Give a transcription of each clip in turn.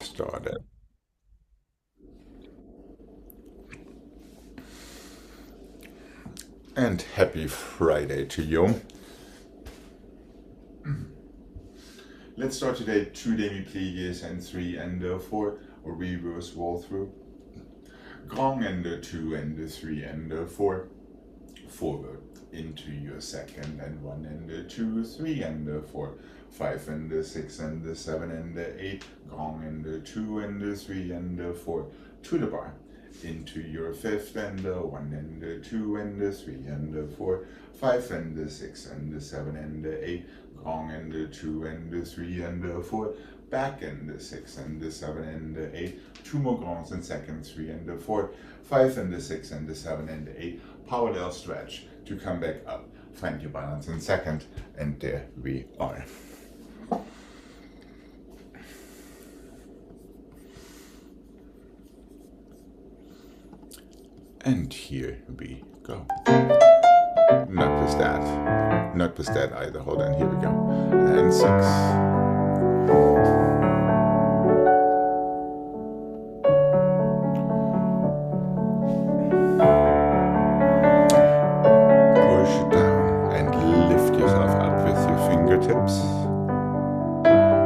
Started. And happy Friday to you. Let's start today 2 demi-pliés and 3 and 4, or reverse wall through. Grand and 2 and 3 and 4. Forward into your second and 1 and 2, 3 and 4. 5 and 6 and 7 and 8. Grand and 2 and 3 and 4. To the bar. Into your fifth and 1 and 2 and 3 and 4. 5 and 6 and 7 and 8. Grand and 2 and 3 and 4. Back and 6 and 7 and 8. 2 more grands in second, 3 and 4. 5 and 6 and 7 and 8. Parallel stretch to come back up. Find your balance in second, and there we are. And here we go. Not with that either. Hold on, here we go. And 6. Fingertips.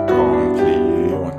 Completely on.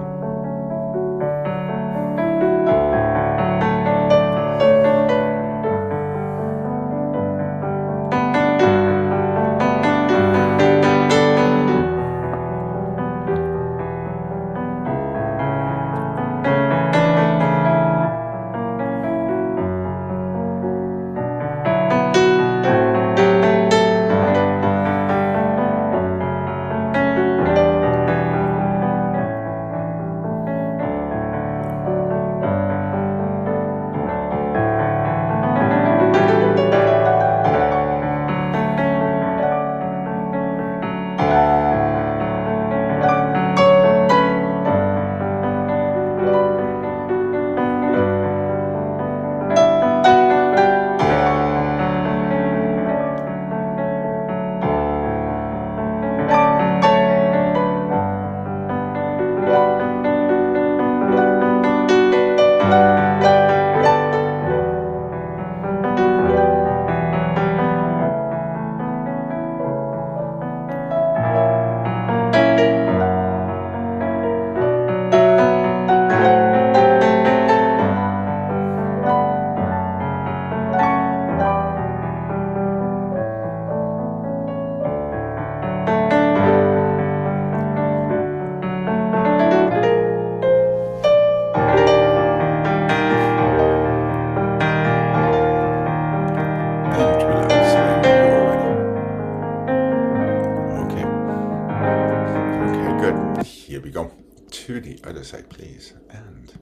Here we go. To the other side, please. And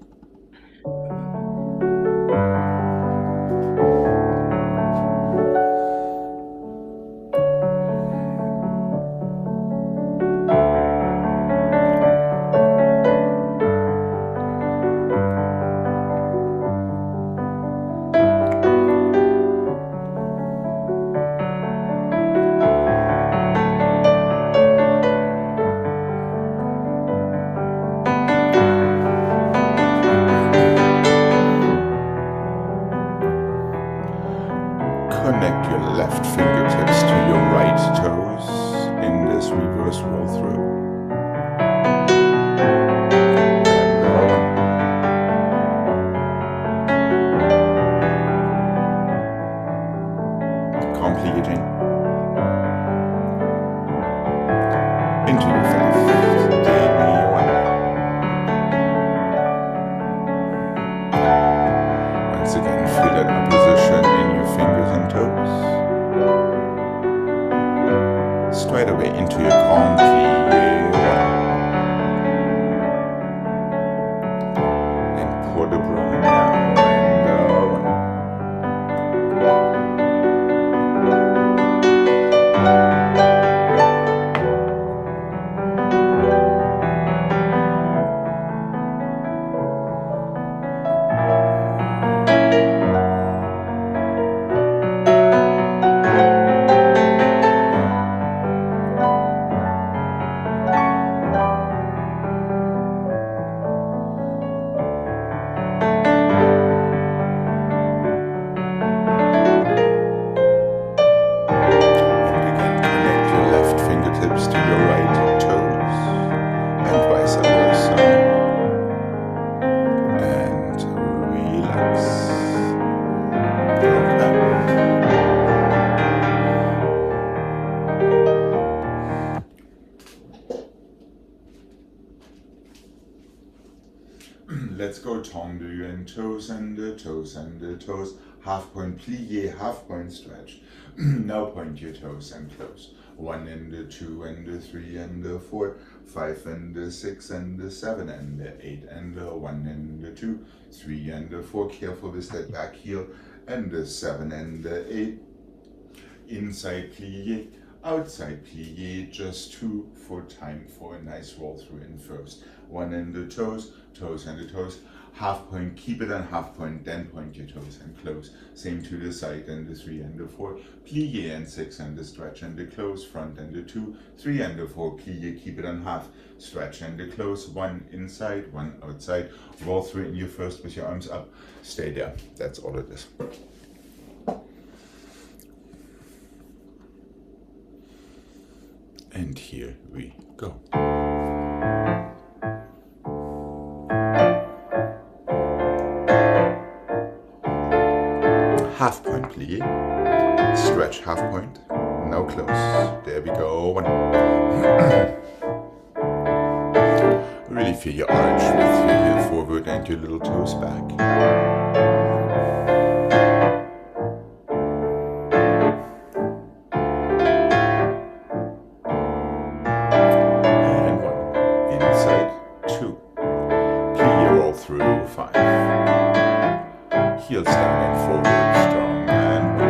connect your left fingertips to your right toes in this reverse roll through. Completing into your fifth. Demi-one. Once again, feel that opposition in your fingers and toes. Straight away into your grand plie. And pour the bra now. Let's go tendu and toes and the toes and the toes. Half point plie, half point stretch. Now point your toes and close. 1 and the 2 and the 3 and the 4, 5 and the 6 and the 7 and the 8 and the 1 and the 2, 3 and the 4. Careful with that back heel. And the 7 and the 8. Inside plie, outside plie, just 2 for time for a nice roll through in first. 1 and the toes, toes and the toes, half point, keep it on half point, then point your toes and close. Same to the side and the 3 and the 4, plie and 6 and the stretch and the close, front and the 2, 3 and the 4, plie, keep it on half, stretch and the close, 1 inside, 1 outside, roll through in your first with your arms up, stay there, that's all it is. And here we go. Half point plie, stretch half point, now close. There we go. 1. Really feel your arch with your heel forward and your little toes back. Through 5. Heels down and forward, strong and 1.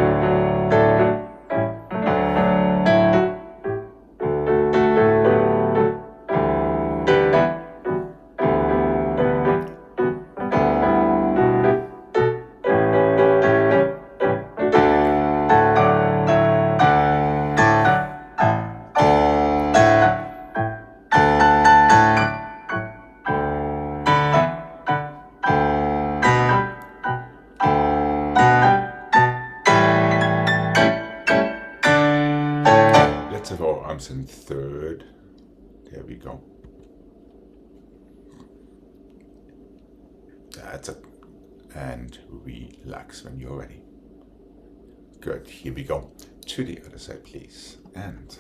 Let's have our arms in third. There we go. That's it. And relax when you're ready. Good. Here we go. To the other side, please. And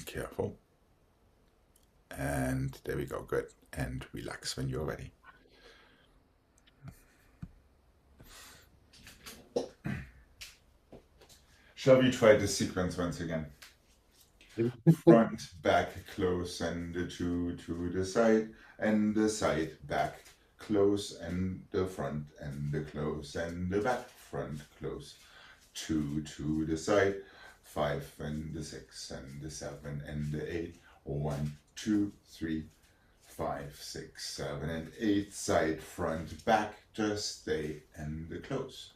careful. And there we go. Good. And relax when you're ready. Shall we try the sequence once again? Front, back, close, and the 2 to the side, and the side, back, close, and the front, and the close, and the back, front, close. 2 to the side, 5 and the 6 and the 7 and the 8. 1, 2, 3, 5, 6, 7 and 8. Side, front, back, just stay, and the close.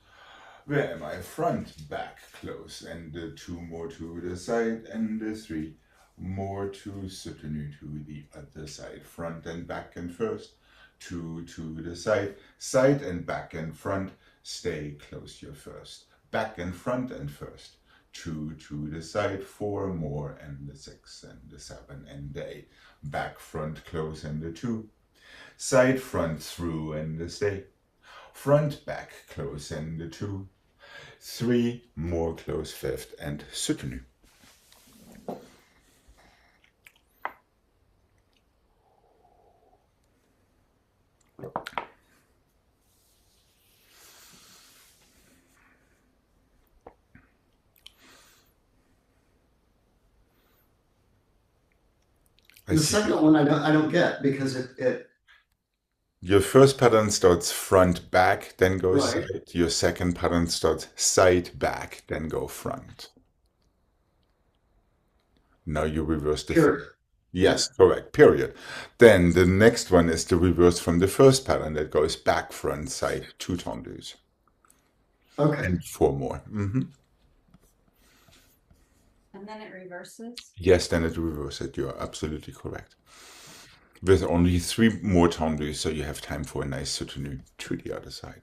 Where am I? Front, back, close, and the 2 more to the side, and the 3 more to soutenu to the other side. Front and back and first, 2 to the side, side and back and front, stay close your first. Back and front and first, 2 to the side, 4 more, and the 6 and the 7 and the 8. Back, front, close, and the 2. Side, front, through, and the stay. Front, back, close, and the 2. 3 more, close, fifth, and soutenu. I The see. second one I don't get because it Your first pattern starts front back, then goes right. side. Your second pattern starts side back, then go front. Now you reverse the third. Period. Yeah. Yes, correct. Period. Then the next one is the reverse from the first pattern that goes back, front, side, two tendus, Okay. and four more. And then it reverses. Yes, then it reverses. You are absolutely correct. With only three more tendus, so you have time for a nice soutenu to the other side.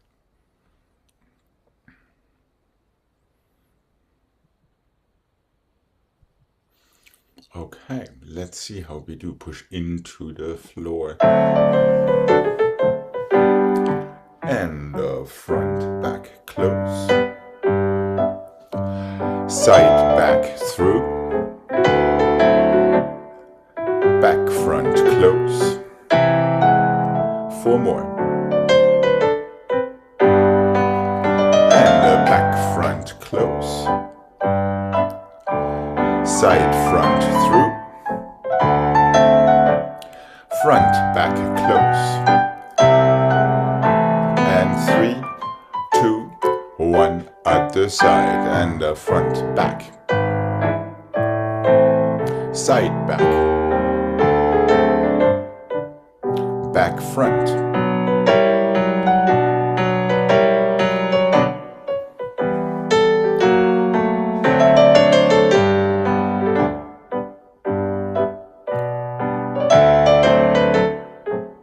Okay, let's see how we do. Push into the floor. And front, back, close. Side, back, through. Back, front, close. Four more. And back, front, close. Side, front, through. Front, back, close. And 3, 2, 1. Other side. And front, back. Side, back. Back, front.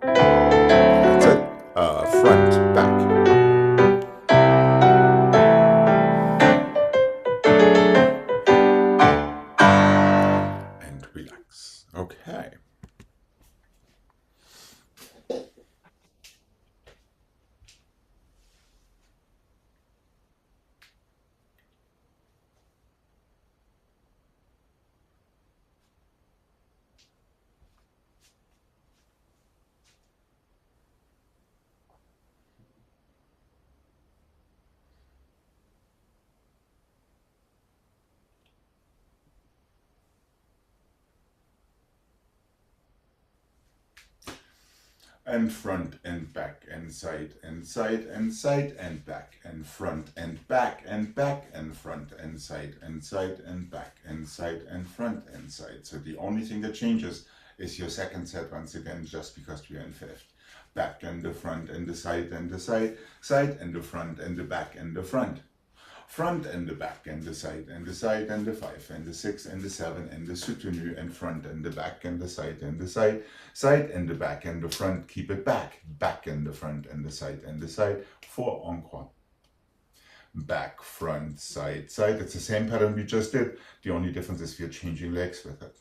That's it. Front, back. And relax. Okay. And front and back and side and side and side and back and front and back and back and front and side and back and side and front and side. So the only thing that changes is your second set once again, just because we are in fifth. Back and the front and the side and the side, side and the front and the back and the front. Front and the back and the side and the 5 and the 6 and the 7 and the soutenu and front and the back and the side and the side, side and the back and the front, keep it back, back and the front and the side, 4 en croix. Back, front, side, side. It's the same pattern we just did. The only difference is we're changing legs with it.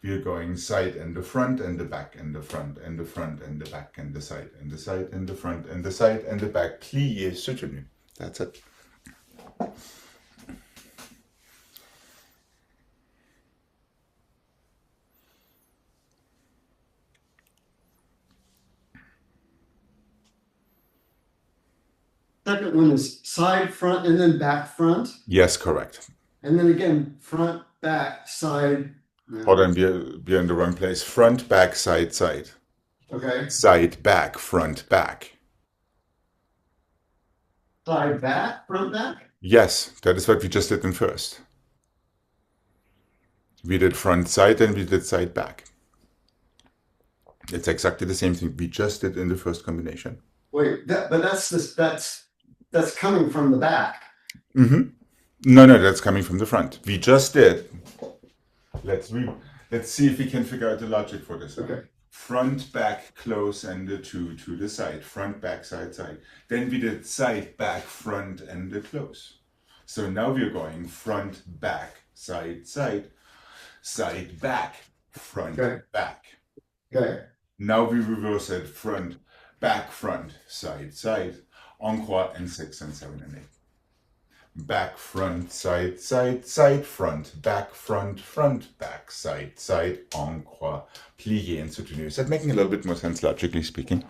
We are going side and the front and the back and the front and the front and the back and the side and the side and the front and the side and the back. Plié, soutenu. That's it. Second one is side, front, and then back, front. Yes, correct. And then again, front, back, side. Hold on, we're in the wrong place. Front, back, side, side. Okay. Side, back, front, back. Side, back, front, back. Yes, that is what we just did in first. We did front, side, and we did side, back. It's exactly the same thing we just did in the first combination. Wait, but that's coming from the back. No, that's coming from the front. We just did. Let's see if we can figure out the logic for this. Okay. Front, back, close, and the 2 to the side. Front, back, side, side. Then we did side, back, front, and the close. So now we're going front, back, side, side, side, back, front, Okay. back. Okay. Now we reverse it front, side, side, en croix, and 6 and 7 and 8. Back, front, side, side, front, back, side, en croix, plié, and soutenu. Is that making a little bit more sense, logically speaking?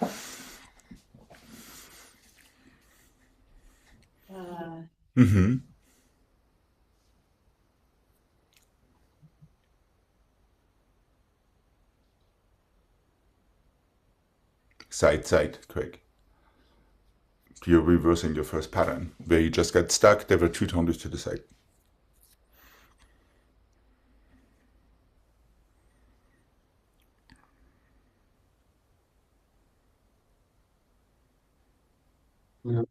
side, side, Gregg. You're reversing your first pattern, where you just got stuck, there were two tendus to the side. Yeah.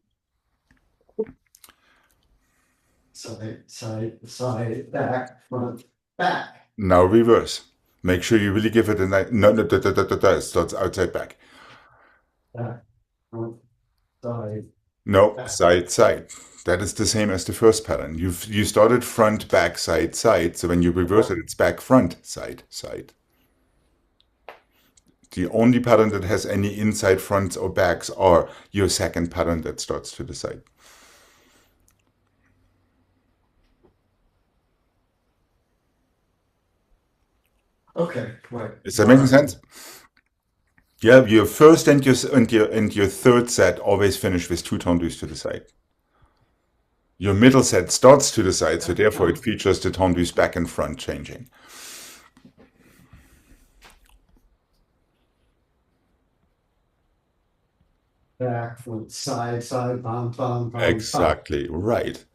Side, side, side, back, front, back. Now reverse. Make sure you really give it a nice, no, it starts outside back. Back, front, side. No, Back. side, side. That is the same as the first pattern. You started front, back, side, side. So when you reverse it, it's back, front, side, side. The only pattern that has any inside fronts or backs are your second pattern that starts to the side. Okay, wait. Is that making sense? Yeah, your first and your third set always finish with two tendus to the side. Your middle set starts to the side, so therefore it features the tendus back and front changing. Back, front, side, side, bum, bum, bum. Exactly right.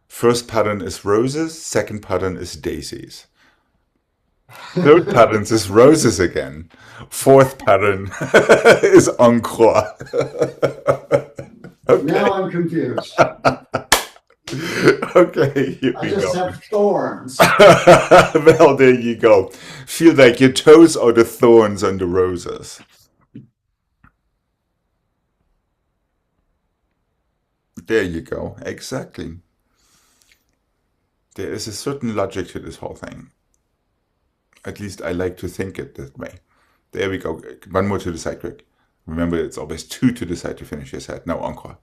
First pattern is roses, second pattern is daisies. Third pattern is roses again. Fourth pattern is encore. Okay. Now I'm confused. Okay, here I we just go. have thorns. Well, there you go. Feel like your toes are the thorns on the roses. There you go. Exactly. There is a certain logic to this whole thing. At least I like to think it that way. There we go. One more to the side, Gregg. Remember, it's always two to the side to finish your set. Now encore.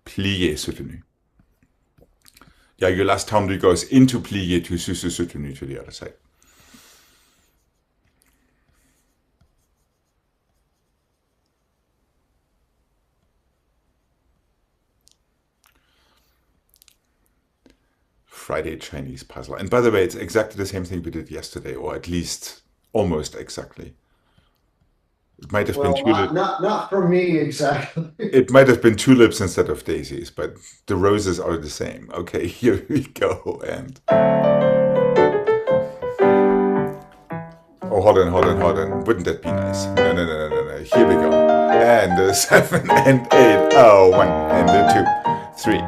Plié soutenu. Yeah, your last tendu goes into plié to soutenu to the other side. Friday Chinese puzzle. And by the way, it's exactly the same thing we did yesterday, or at least almost exactly. It might have Well, been tulips. not for me exactly. It might have been tulips instead of daisies, but the roses are the same. Okay, here we go. And oh, hold on. Wouldn't that be nice? No. Here we go. And the 7 and 8. Oh, 1 and the 2, 3.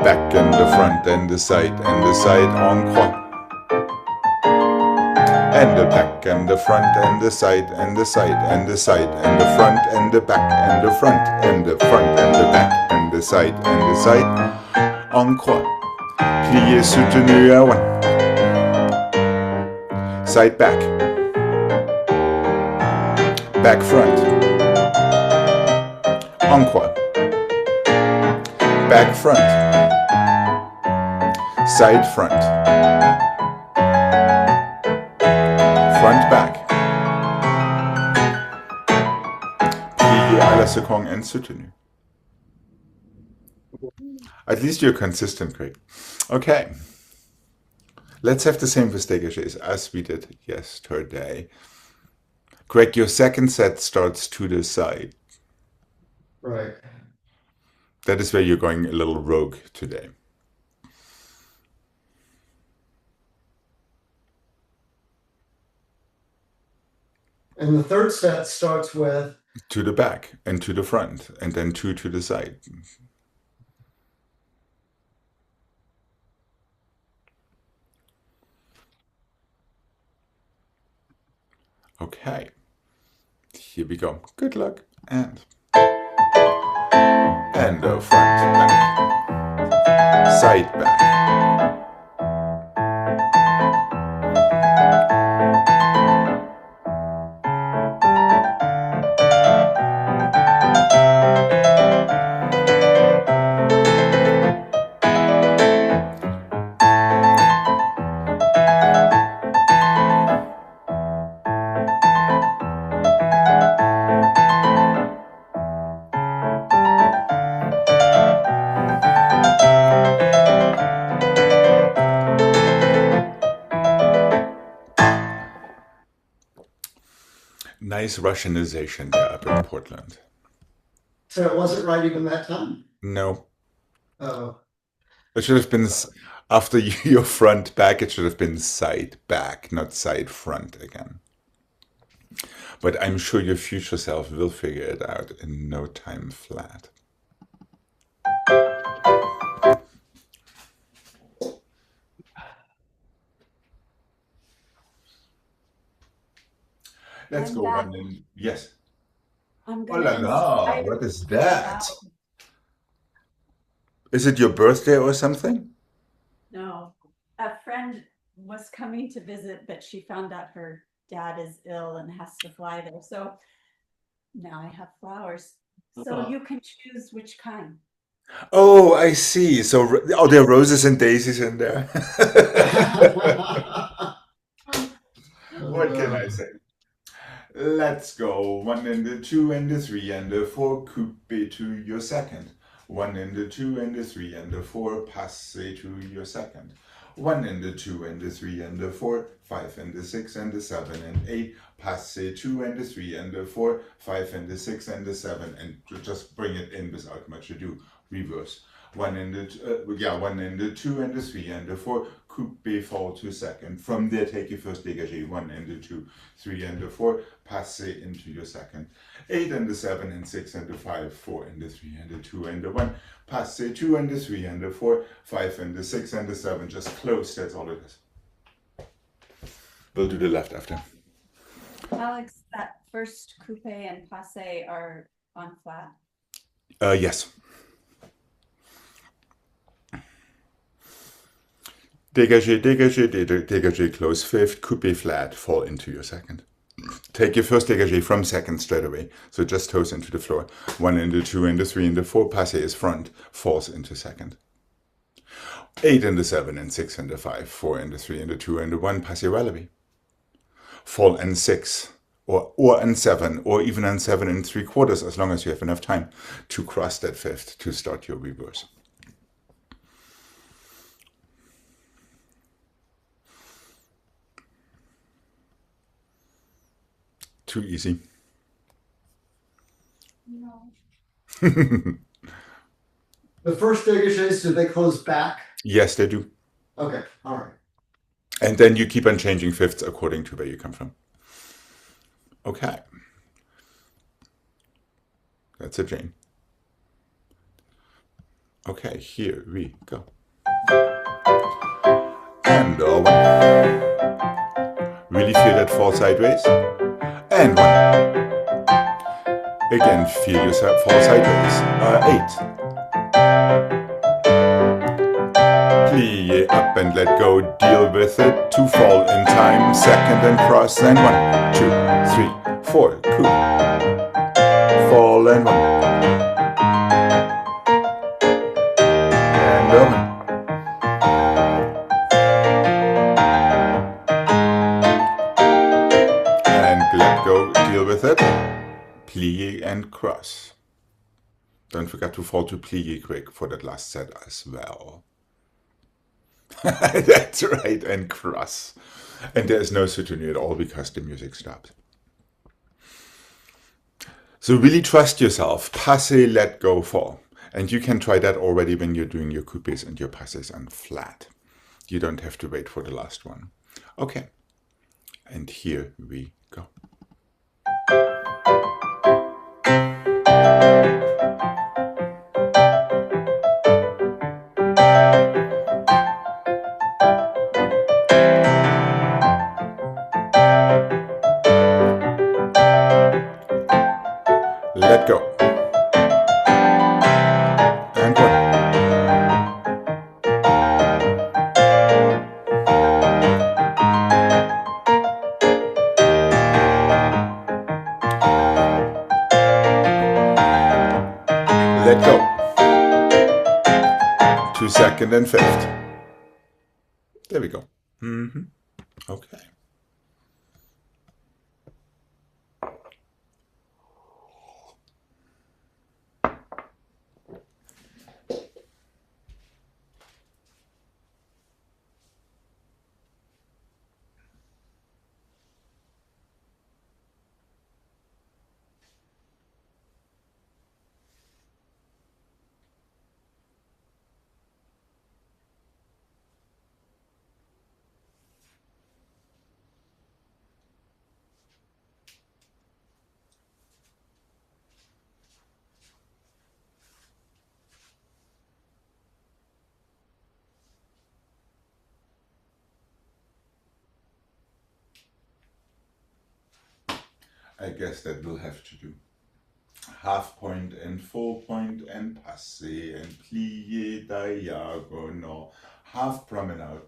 Back and the front and the side encore. And the back and the front and the side and the side and the side and the front and the back and the front and the front and the back and the side encore. Plié soutenu à 1. Side back. Back front. Encore. Back front. Side front. Front back. Plié à la seconde and soutenu. At least you're consistent, Gregg. Okay. Let's have the same with dégagés as we did yesterday. Gregg, your second set starts to the side. Right. That is where you're going a little rogue today. And the third set starts with To the back and to the front, and then two to the side. Okay. Here we go. Good luck. And the front back. Side back. Nice Russianization there up in Portland. So it wasn't right even that time? No, Oh, it should have been after your front back, it should have been side back, not side front again. But I'm sure your future self will figure it out in no time flat. Let's I'm go back. one in. Yes. I'm Oh gonna la la, inspire what is now. that? Is it your birthday or something? No, a friend was coming to visit, but she found out her dad is ill and has to fly there. So now I have flowers. So Oh. you can choose which kind. Oh, I see. So, oh, there are roses and daisies in there. What can I say? Let's go. One and the two and the three and the four, coupe to your second. One and the two and the three and the four, passe to your second. One and the two and the three and the four, five and the six and the seven and eight, passe two and the three and the four, five and the six and the seven, and to just bring it in without much ado. Reverse. One and the one and the two and the three and the four, coupe fall to second. From there, take your first dégagé. One and the two, three and the four, passe into your second. Eight and the seven and six and the five, four and the three and the two and the one, passe two and the three and the four, five and the six and the seven. Just close. That's all it is. We'll do the left after. Alex, that first coupe and passe are on flat. Yes. Dégagé, dégagé, dégagé, close fifth, coupe flat, fall into your second. Take your first dégagé from second straight away. So just toes into the floor. One and the two and the three and the four, passe is front, falls into second. Eight and the seven and six and the five, four and the three and the two and the one, passe wallaby. Fall and six, or and seven, or even and seven and three quarters, as long as you have enough time to cross that fifth to start your reverse. Too easy. No. The first dégagés, do they close back? Yes, they do. Okay, all right. And then you keep on changing fifths according to where you come from. Okay. That's a Jane. Okay, here we go. And one. Really feel that fall sideways. And one. Again, feel yourself fall sideways. Eight. Plie up and let go, deal with it. Two fall in time, second and cross, and one, two, three, four, coup. Fall and one. And one. And let go, deal with it. Plie and cross. Don't forget to fall to plie, Gregg, for that last set as well. That's right, and cross. And there is no soutenu at all because the music stops. So really trust yourself. Passe, let go, fall. And you can try that already when you're doing your coupes and your passes on flat. You don't have to wait for the last one. Okay. And here we go. Let go. And one. Let go. To second and fifth. There we go. Okay. I guess that will have to do. Half point and full point and passé and plié diagonal. Half promenade,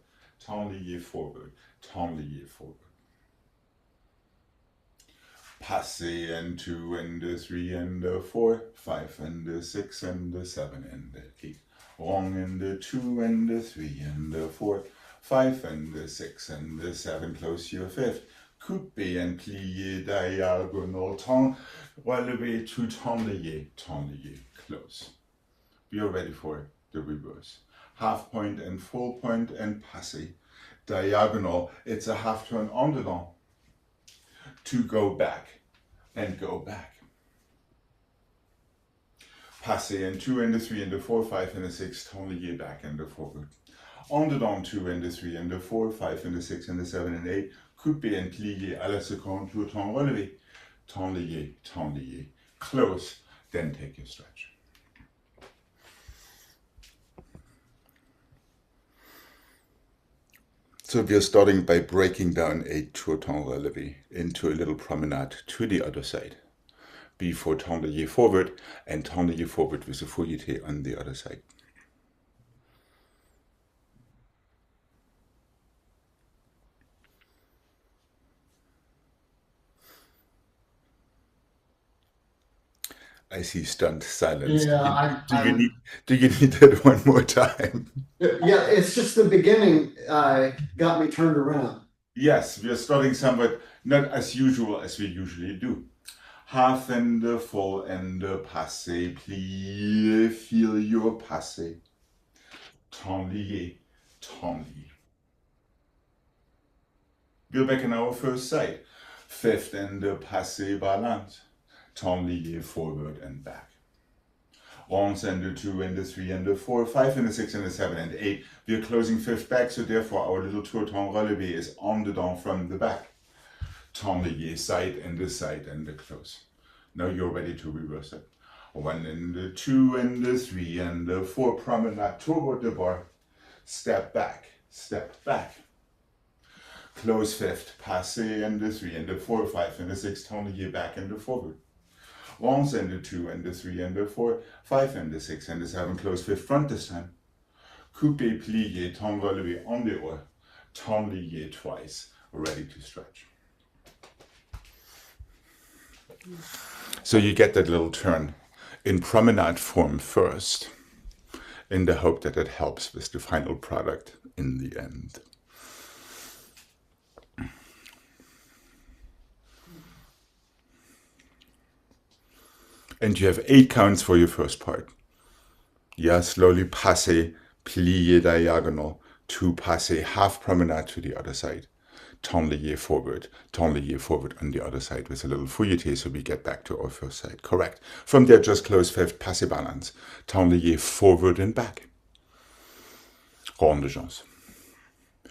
tendu forward, tendu forward. Passé and 2 and 3 and 4, 5 and 6 and 7 and 8. Long and 2 and 3 and 4, 5 and 6 and 7. Close your fifth. Coupé and plié diagonal. Relevé to tendu, close. We are ready for the reverse. Half point and full point and passé. Diagonal, it's a half turn en dedans. To go back and go back. Passé and 2 and 3 and 4, 5 and 6, tendu back and forward. En dedans 2 and 3 and 4, 5 and 6 and 7 and 8. Coupé and plié à la seconde, tout temps relevé. Tendu, close, then take your stretch. So we are starting by breaking down a tout temps relevé into a little promenade to the other side. Before tendu forward and tendu forward with a fouillité on the other side. I see stunned silence. Yeah, do you need that one more time? Yeah, it's just the beginning got me turned around. Yes, we are starting somewhat not as usual as we usually do. Half and full and passé, plié, feel your passé. Tendu. We're back in our first side. Fifth and passé balance. Tendu forward and back. Once and 2 and 3 and 4, 5 and 6 and 7 and 8. We are closing fifth back, so therefore our little tout temps relevé is en dedans from the back. Tendu side and the close. Now you're ready to reverse it. 1 and 2 and 3 and 4, promenade toward the bar. Step back. Close fifth, passé and 3 and 4, 5 and 6, tendu back and forward. Once and 2 and 3 and 4, 5 and 6 and 7, close fifth front this time. Coupé, plié, temps relevé en dehors, tendu twice, ready to stretch. So you get that little turn in promenade form first, in the hope that it helps with the final product in the end. And you have 8 counts for your first part. Yeah, slowly passé, plié diagonal, 2 passé, half promenade to the other side. Tendu forward on the other side with a little fouillité, so we get back to our first side. Correct. From there, just close fifth, passé balance. Tendu forward and back. Rond de jambe.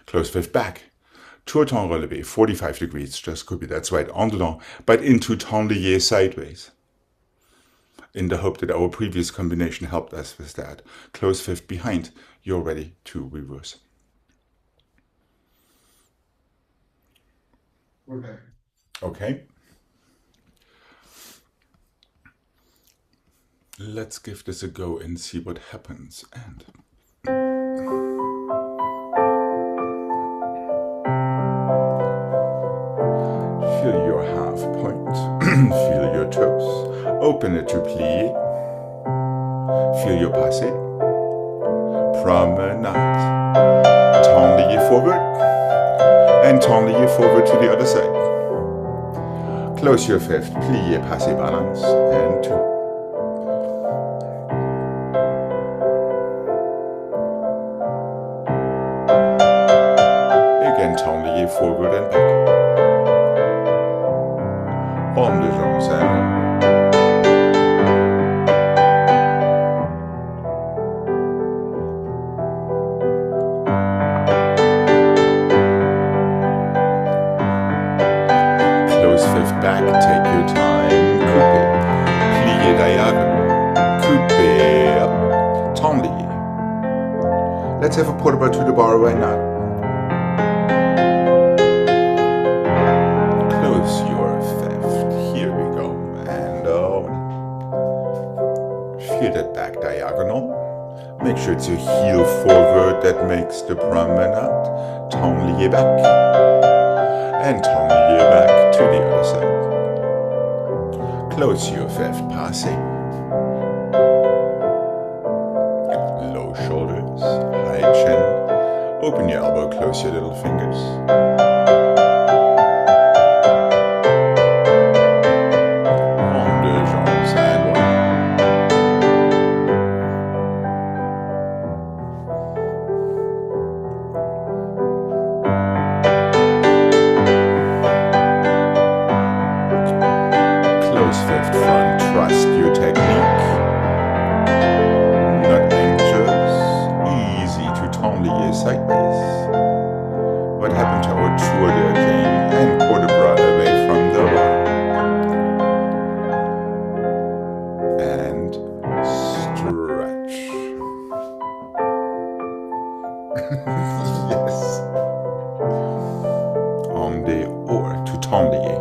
Close fifth back. Tout temps relevé, 45 degrees, just could be, that's right, en dedans, but into tendu sideways. In the hope that our previous combination helped us with that. Close fifth behind, you're ready to reverse. Okay. Let's give this a go and see what happens. And feel your half point. Feel your toes. Open it to plie. Feel your passé. Promenade. Tendu forward. And tendu forward to the other side. Close your fifth, plié, passé, balance, and 2. Again, tendu forward and back. Rond de jambe and back, take your time, coupé, plié diagonal, coupé up, tendu. Let's have a portable to the bar right now. Close your fifth, here sure it's your heel forward that makes the promenade. Tanglier back. And tanglier back to the other side. Close your fifth passé. Low shoulders, high chin. Open your elbow, close your little fingers. Close fifth front, trust your technique. Not anxious, easy to tanglier sideways. What happened to our tour there, Jane? And port de bras away from the bar. And stretch. Yes. En dehors to tanglier.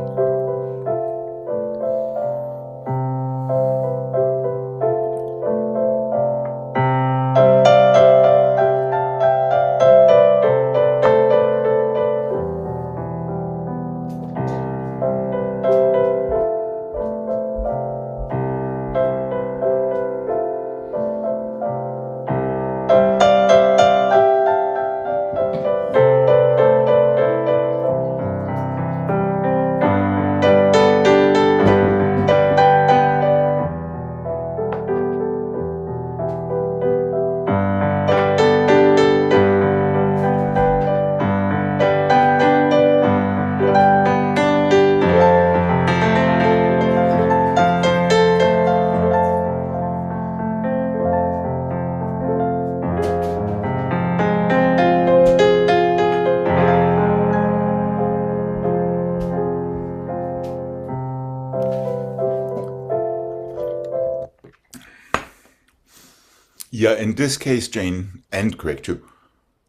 Yeah, in this case, Jane, and Greg too,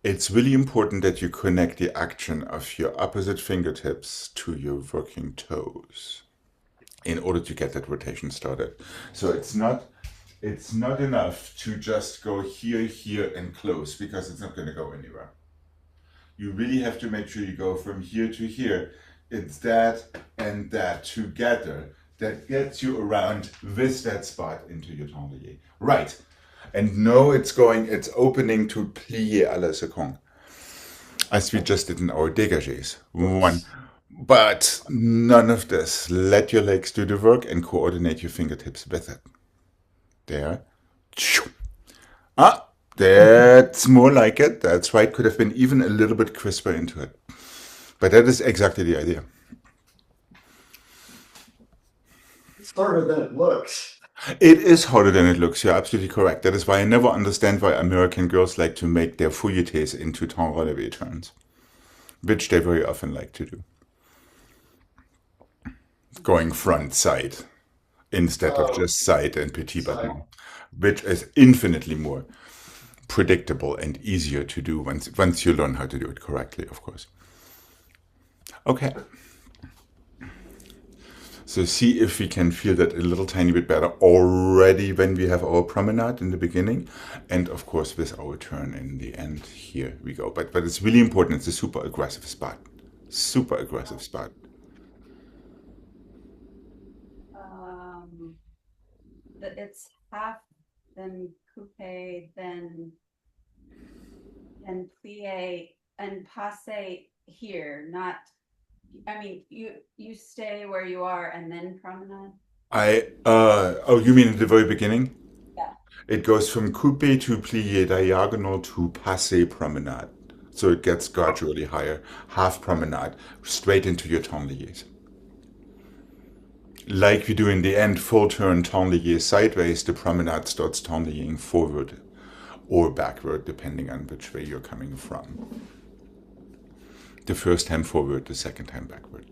it's really important that you connect the action of your opposite fingertips to your working toes in order to get that rotation started. So it's not enough to just go here, here, and close, because it's not going to go anywhere. You really have to make sure you go from here to here. It's that and that together that gets you around with that spot into your tendu. Right. And no, it's opening to plié à la seconde, as we just did in our dégagés. One. But none of this. Let your legs do the work and coordinate your fingertips with it. There. Ah, that's more like it. That's right. Could have been even a little bit crisper into it. But that is exactly the idea. It's harder than it looks. It is harder than it looks. You're absolutely correct. That is why I never understand why American girls like to make their fouilletés into temps relevé turns, which they very often like to do. Going front side instead of just side and petit battement, which is infinitely more predictable and easier to do once you learn how to do it correctly, of course. Okay. So see if we can feel that a little tiny bit better already when we have our promenade in the beginning, and of course with our turn in the end. Here we go. But it's really important. It's a super aggressive spot. Super aggressive spot. It's half, then coupe, then plie, and passe here. Not. I mean, you stay where you are and then promenade? Oh, you mean at the very beginning? Yeah. It goes from coupe to plié diagonal to passé promenade. So it gets gradually higher. Half promenade, straight into your tendu. Like we do in the end, full turn tendu sideways, the promenade starts tenduing forward or backward, depending on which way you're coming from. The first time forward, the second time backward.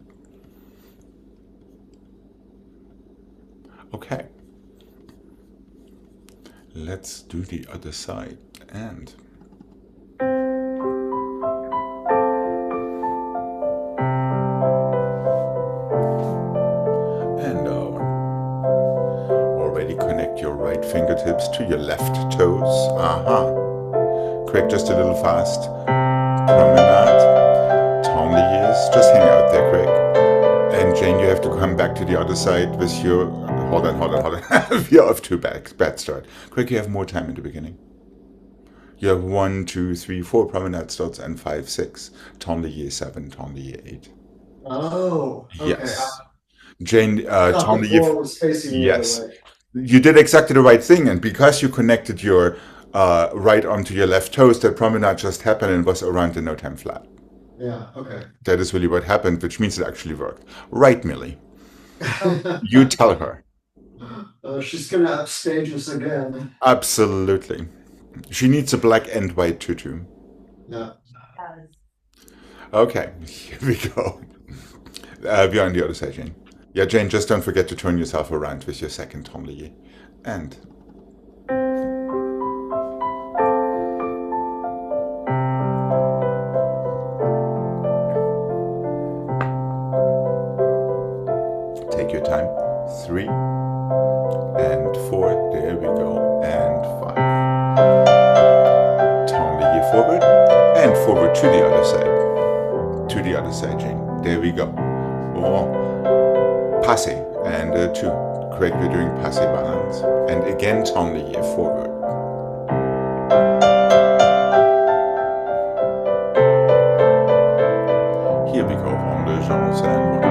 Okay. Let's do the other side. And already connect your right fingertips to your left toes. Gregg, just a little fast. Promenade. Tabliers. Just hang out there, Gregg. And Jane, you have to come back to the other side with your... Hold on. We're off to bad start. Gregg, you have more time in the beginning. You have 1, 2, 3, 4 promenade starts and 5, 6. Tablier 7, tablier 8. Oh, okay. Yes. Jane, I thought the floor was facing the yes. other way. You did exactly the right thing, and because you connected your right arm to your left toes, that promenade just happened and was around the no time flat. Yeah, okay. That is really what happened, which means it actually worked. Right, Millie? You tell her. She's going to upstage us again. Absolutely. She needs a black and white tutu. Yeah. Okay, here we go. We're on the other side, Jane. Yeah, Jane, just don't forget to turn yourself around with your second tablier. And... take your time. 3 and 4. There we go. And 5. Tablier forward. And forward to the other side. To the other side, Jane. There we go. Passé. And 2. Gregg, we're doing passé balance. And again, tablier forward. Here we go. On the jambes and 1.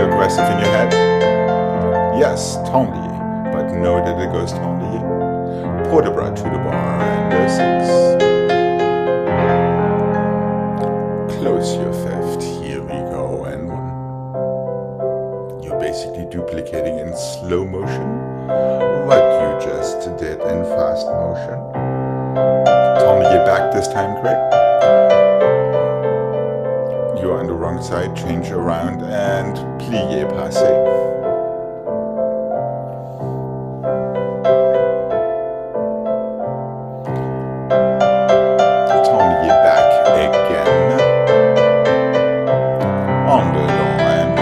Aggressive in your head? Yes, tablier, but know that it goes tablier. Port de bras to the bar and 6. Close your 5th. Here we go and 1. You're basically duplicating in slow motion what you just did in fast motion. Tablier back this time, Gregg. You're on the wrong side, change around and plié passé. Tablier back again. On the line.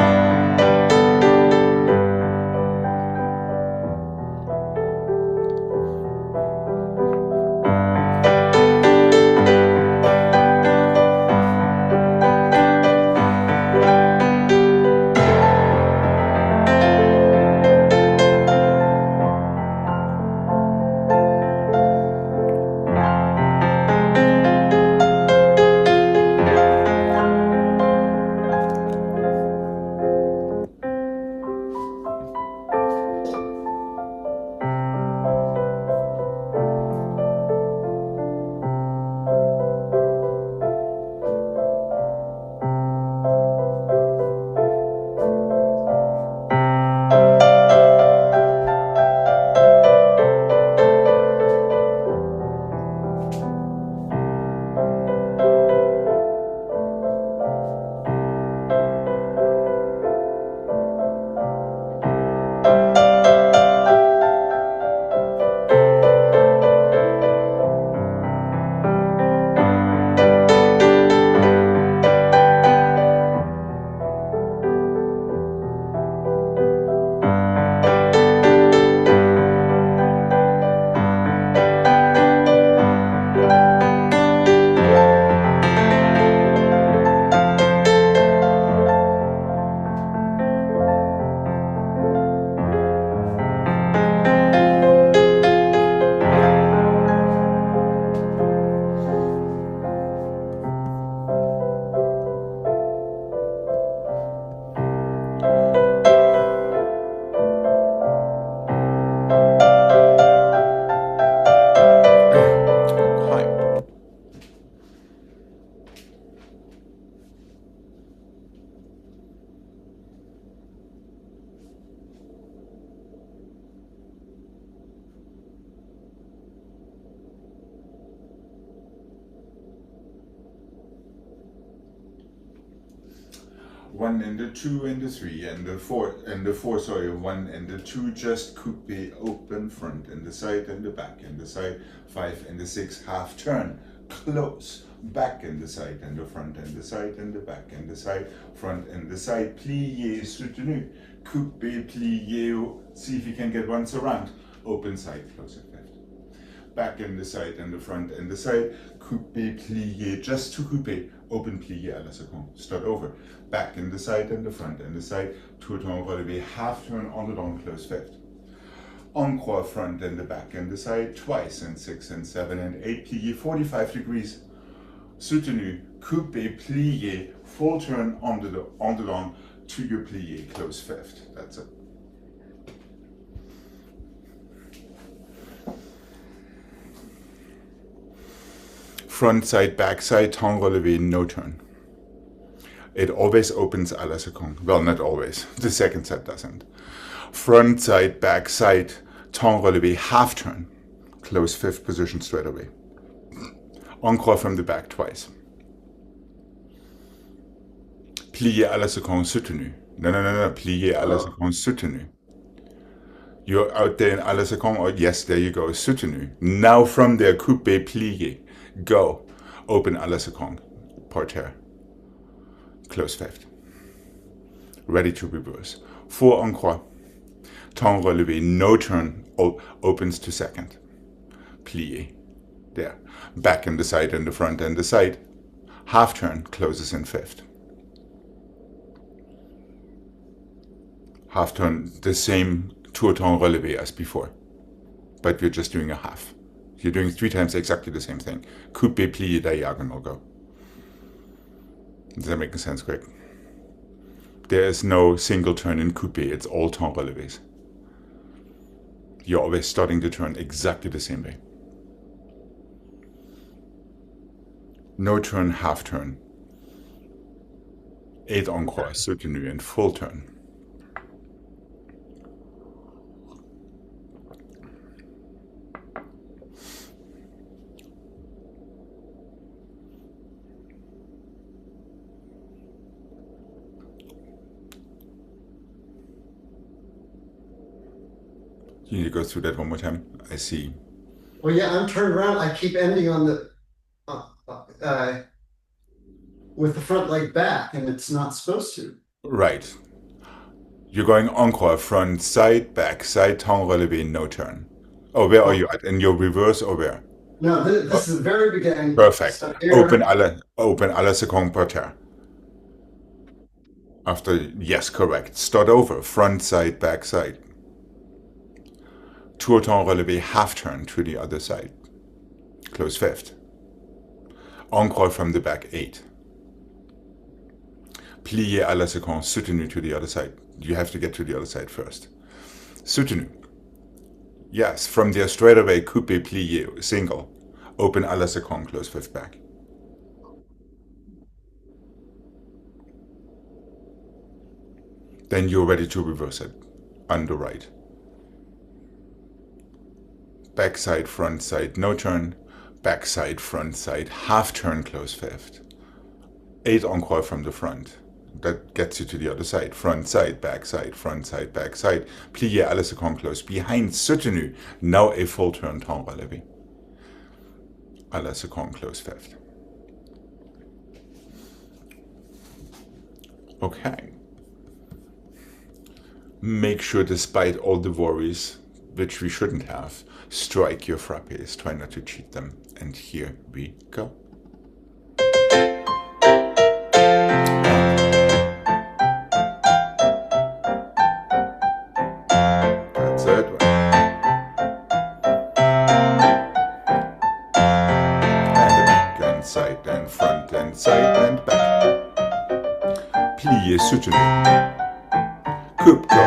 1 and a 2 and a 3 and a 4 and a 4, sorry, 1 and a 2, just coupe, open, front and the side and the back and the side, 5 and the 6, half turn, close, back and the side and the front and the side and the back and the side, front and the side, plié, soutenu, coupe, plié, see if you can get once around, open side, close at left. Back and the side and the front and the side, coupe, plié, just to coupe, open plié à la seconde, start over. Back and the side and the front and the side, tour tourne relevé, half turn on the long, close fifth. Encore front and the back and the side, twice and 6 and 7 and 8, plié 45 degrees. Soutenu, coupe, plié, full turn on the long to your plié, close fifth. That's it. Front side, back side, temps relevé, no turn. It always opens à la seconde. Well, not always. The second set doesn't. Front side, back side, temps relevé, half turn. Close fifth position straight away. Encore from the back twice. Plié à la seconde soutenu. No. Plié à la seconde soutenu. You're out there in à la seconde. Oh, yes, there you go. Soutenu. Now from there, coupe, plié. Go. Open à la seconde. Parterre. Close fifth. Ready to reverse. 4 en croix. Temps relevé, no turn, opens to second. Plié. There. Back and the side and the front and the side. Half turn, closes in fifth. Half turn, the same tour temps relevé as before. But we're just doing a half. You're doing 3 times exactly the same thing. Coupe, plié, diagonal, go. Does that make sense, Greg? There is no single turn in coupe, it's all temps relevés. You're always starting the turn exactly the same way. No turn, half turn. 8 en croix, soutenu, and full turn. You need to go through that one more time. I see. Well, yeah, I'm turned around. I keep ending on the with the front leg back, and it's not supposed to. Right. You're going encore, front, side, back, side, temps relevé, no turn. Oh, where are you at? In your reverse or where? No, this is the very beginning. Perfect. So here- Open à la seconde parterre. After, yes, correct. Start over, front, side, back, side. Tour temps relevé, half turn to the other side. Close fifth. Encore from the back, 8. Plié à la seconde, soutenu to the other side. You have to get to the other side first. Soutenu. Yes, from there straight away, coupe, plié, single. Open à la seconde, close fifth back. Then you're ready to reverse it. On the right. Back side, front side, no turn. Back side, front side, half turn, close fifth. 8 encore from the front. That gets you to the other side. Front side, back side, front side, back side. Plié à la seconde, close. Behind, soutenu. Now a full turn, temps relevé. À la seconde, close fifth. Okay. Make sure, despite all the worries, which we shouldn't have, strike your frappes. Try not to cheat them. And here we go. That's it. And the back and side and front and side and back. Plié, soutenu. Coupe, go.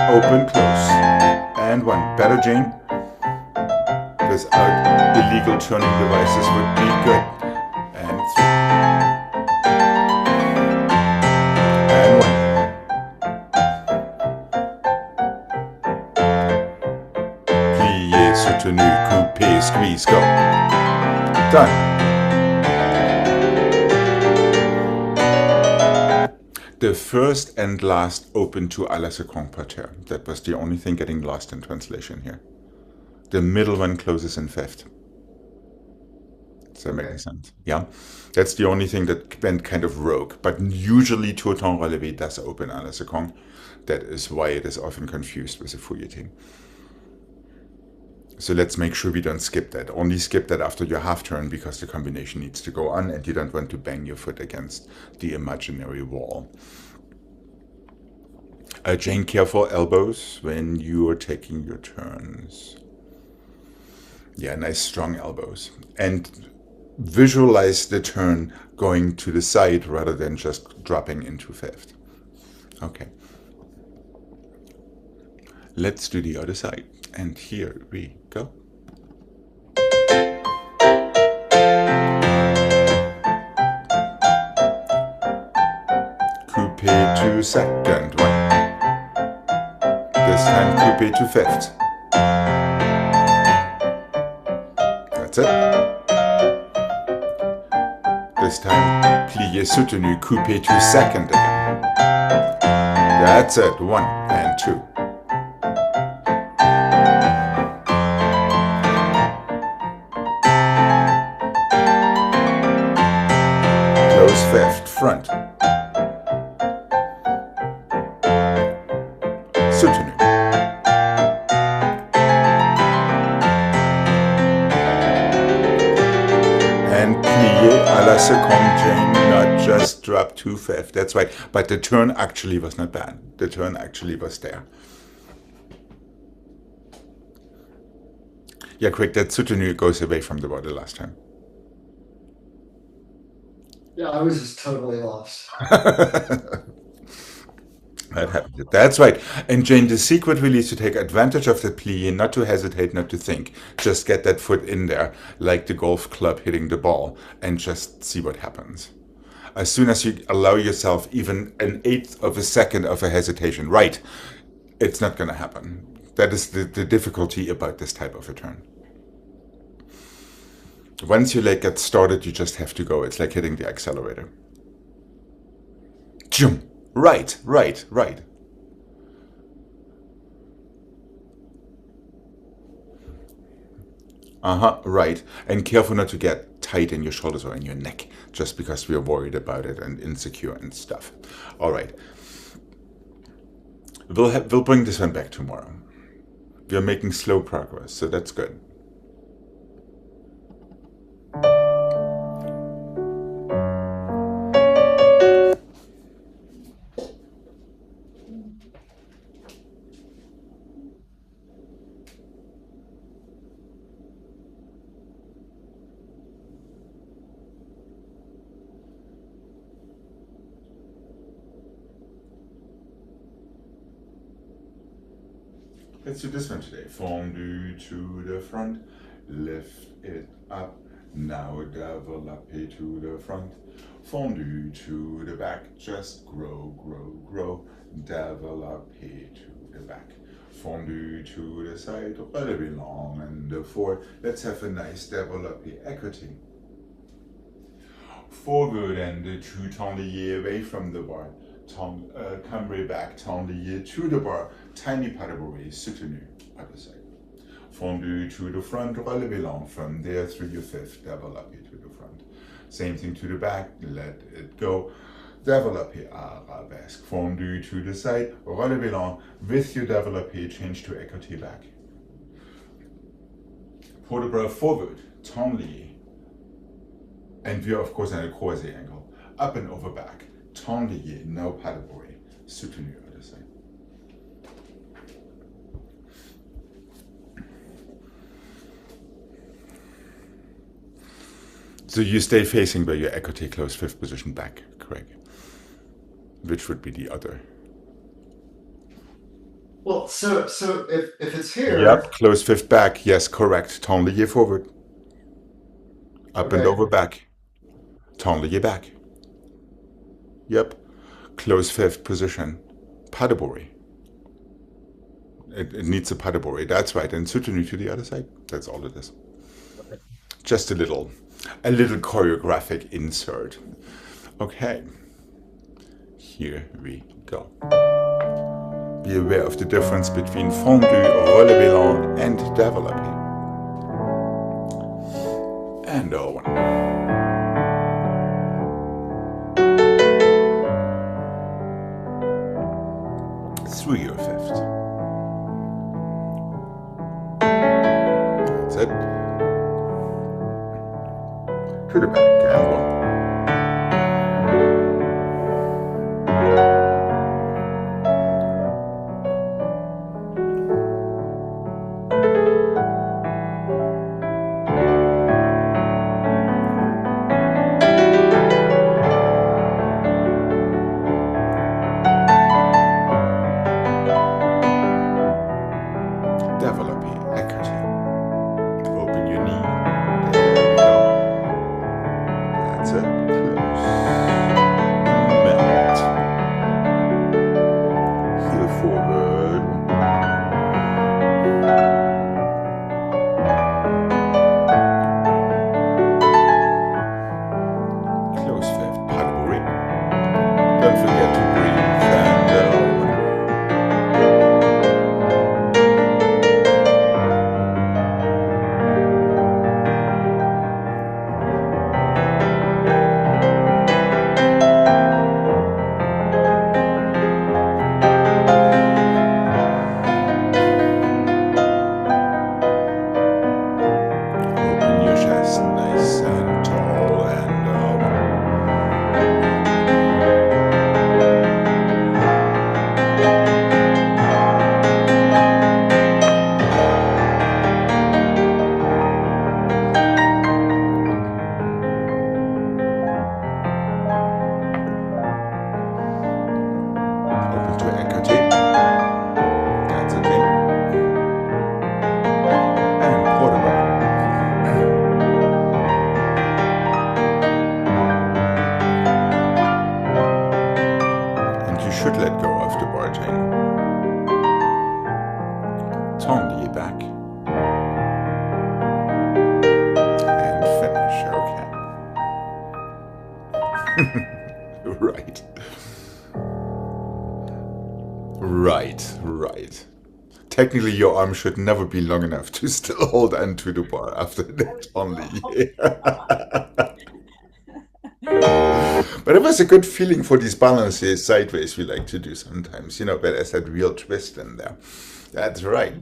Open, close. And 1. Better, Jane. Without illegal turning devices would be good. And 3. And 1. Plié, soutenu, coupé, squeeze, go. Done. the first and last open to à la seconde par terre. That was the only thing getting lost in translation here. The middle one closes in fifth. Does that make sense? Yeah. That's the only thing that went kind of rogue. But usually tout temps relevé does open à la seconde. That is why it is often confused with the fouilleté. So let's make sure we don't skip that. Only skip that after your half turn because the combination needs to go on and you don't want to bang your foot against the imaginary wall. Jane, careful elbows when you are taking your turns. Yeah, nice strong elbows. And visualize the turn going to the side rather than just dropping into fifth. Okay. Let's do the other side. And here we go. Coupé to second one. This time coupé to fifth. That's it. This time plié soutenu coupé to second again. That's it. 1 and 2. Close fifth, front. Soutenu. And plié à la seconde chain, not just drop to fifth. That's right. But the turn actually was not bad. The turn actually was there. Yeah, quick, that soutenu goes away from the body last time. Yeah, I was just totally lost. That happened. That's right. And Jane, the secret really is to take advantage of the plié, not to hesitate, not to think. Just get that foot in there, like the golf club hitting the ball, and just see what happens. As soon as you allow yourself even an eighth of a second of a hesitation, right, it's not going to happen. That is the difficulty about this type of a turn. Once your leg gets started, you just have to go. It's like hitting the accelerator. Jump. Right, right, right. Right. And careful not to get tight in your shoulders or in your neck, just because we are worried about it and insecure and stuff. All right. We'll bring this one back tomorrow. We are making slow progress, so that's good. Let's do this one today. Fondu to the front, lift it up. Now développé to the front. Fondu to the back, just grow, grow, grow. Développé to the back. Fondu to the side, relevé long and the four. Let's have a nice développé equity. Forward and the two temps liés away from the bar. Cambre back, temps lié to the bar, tiny pas de bourrée, soutenu, other side. Fondu to the front, relevé long, from there through your fifth, développé to the front. Same thing to the back, let it go. Développé arabesque, fondu to the side, relevé long, with your développé, change to écoté back. Pour de bras forward, temps lié. And we are of course at a croisé angle, up and over back. Temps lié, no pas de bourrée, soutenu other side. So you stay facing by your écoté close fifth position back, Gregg. Which would be the other. Well, so if it's here. Yep, close fifth back, yes, correct. Temps lié forward. Up and Okay. over back. Temps lié back. Yep. Close fifth position. Pas de bourrée. It needs a pas de bourrée. That's right. And soutenu to the other side. That's all it is. Okay. Just a little choreographic insert. Okay. here we go. Be aware of the difference between fondu, relevant, and développé. And Owen. 3 or 5th. That's it. To the back and 1. Développé, écarté. Open your knee. There we go. That's it. Close. Melt. Heel forward. Close 5th. Pas de bruit. Don't forget to breathe and open your chest nice and tall and open to écarté. That's it. And portable. And you should let go of the barging. Tend back. And finish, okay. Right. Right. Technically, your arm should never be long enough to still hold onto the bar after that only. But it was a good feeling for these balances sideways we like to do sometimes, but there's that real twist in there. That's right.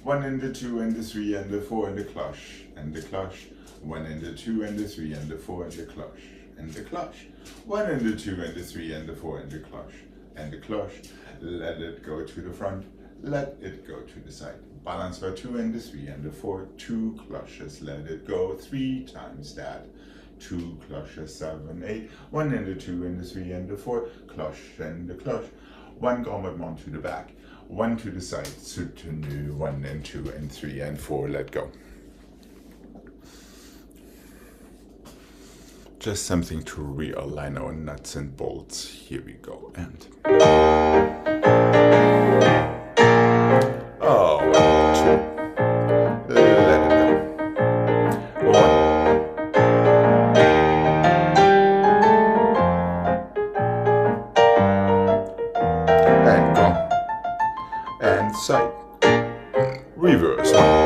One and the 2 and the 3 and the 4 and the cloche and the cloche. 1 and the 2 and the 3 and the 4 and the cloche and the cloche. 1 and the 2 and the 3 and the 4 and the cloche and the cloche. Let it go to the front. Let it go to the side. Balance for 2 and the 3 and the 4. 2 cloches. Let it go 3 times that. 2 cloches, 7, 8. 1 and the 2 and the 3 and the 4. Cloche and the cloche. 1 grommet to the back. 1 to the side. Soutenu. 1 and 2 and 3 and 4. Let go. Just something to realign our nuts and bolts. Here we go. And oh, 1, 2. Let it go. 1. And go. And side. Reverse. 1.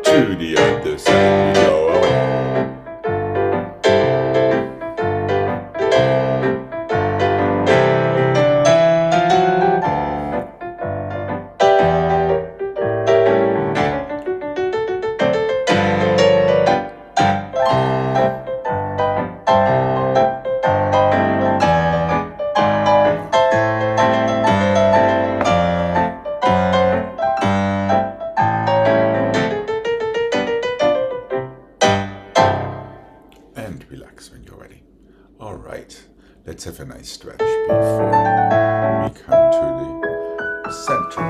To the other side we go. And relax when you're ready. All right, let's have a nice stretch before we come to the center.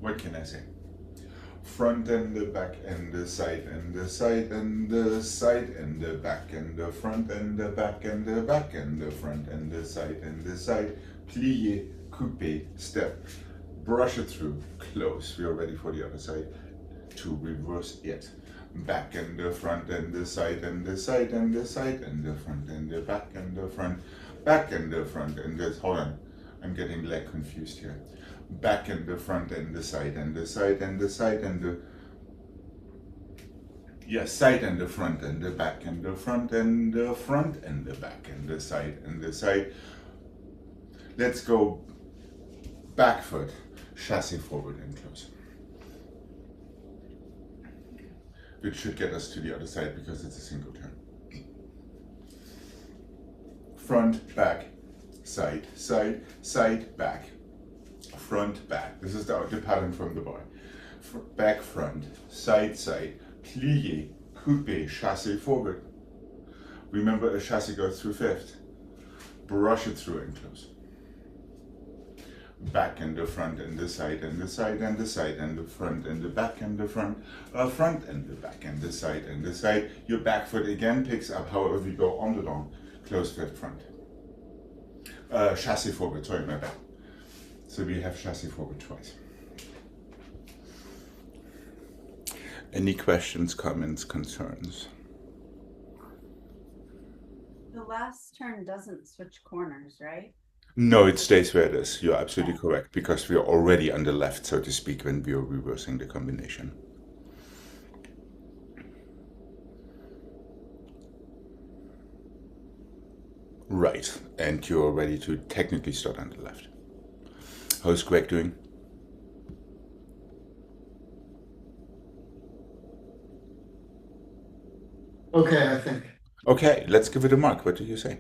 What can I say? Front and the back and the side and the side and the side and the back and the front and the back and the back and the front and the side and the side. Plié, coupé, step. Brush it through, close. We are ready for the other side. To reverse it. Back and the front and the side and the side and the side and the front and the back and the front. Back and the front and the, hold on, I'm getting leg confused here. Back and the front and the side and the side and the side and the, yes, side and the front and the back and the front and the front and the back and the side and the side. Let's go back foot, chassé forward and close. Which should get us to the other side because it's a single turn. Front, back, side, side, side, back. Front, back. This is the pattern from the bar. Back, front, side, side, plié, coupé, chassé forward. Remember, a chassé goes through fifth. Brush it through and close. Back and the front and the side and the side and the side and the front and the back and the front, front and the back and the side and the side. Your back foot again picks up however you go on the long. Close fifth front. Chassé forward, sorry, my bad. So we have chassé forward twice. Any questions, comments, concerns? The last turn doesn't switch corners, right? No, it stays where it is. You're absolutely correct, because we are already on the left, so to speak, when we are reversing the combination. Right, and you're ready to technically start on the left. How's Gregg doing? Okay, I think. Okay, let's give it a mark. What do you say?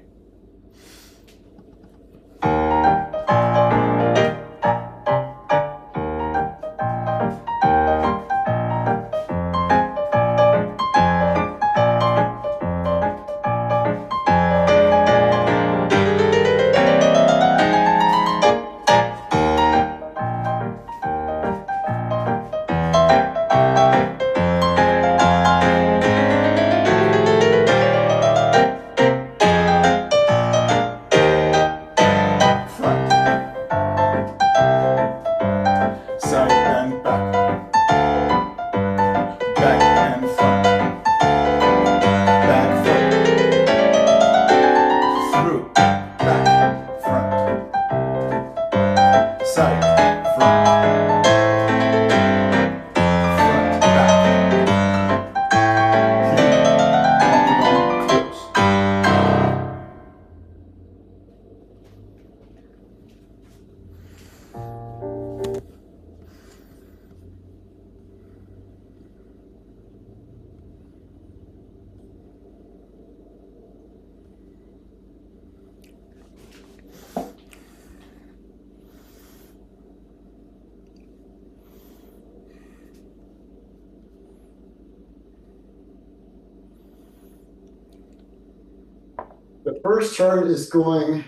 The first turn is going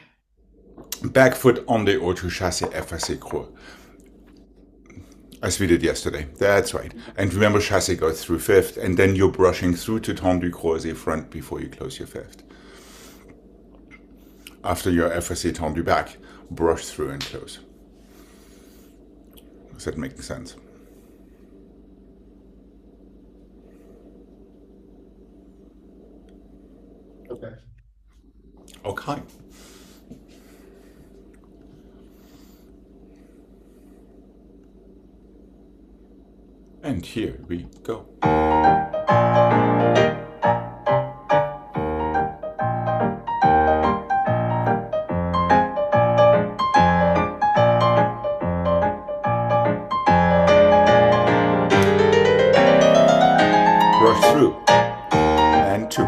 Back foot on the auto chassé effacé croix. As we did yesterday. That's right. And remember, chassé goes through fifth, and then you're brushing through to tendu croisé front before you close your fifth. After your effacé tendu back, brush through and close. Does that make sense? okay. Okay. And here we go. Brush through. And two.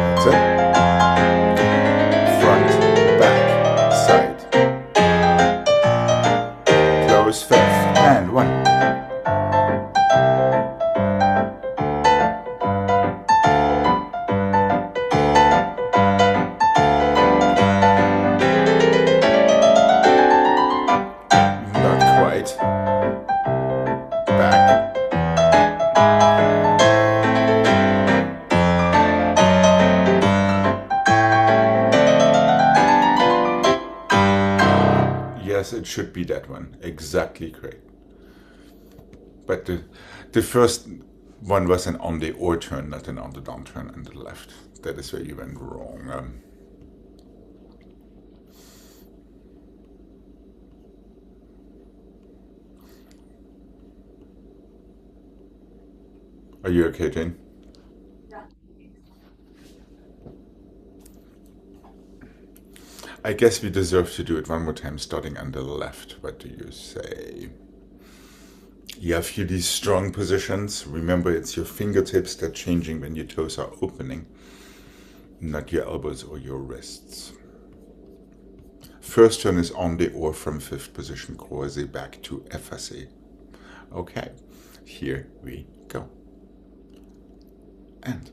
That's it. Front, back, side. Close fifth. And one. Yes, it should be that one. Exactly correct. But the first one was an on the or turn, not an on the down turn on the left. That is where you went wrong. Are you okay, Jane? Yeah. I guess we deserve to do it one more time, starting on the left. What do you say? You have here these strong positions. Remember, it's your fingertips that are changing when your toes are opening, not your elbows or your wrists. First turn is on the or from fifth position, croisé back to effacé. Okay, here we go. And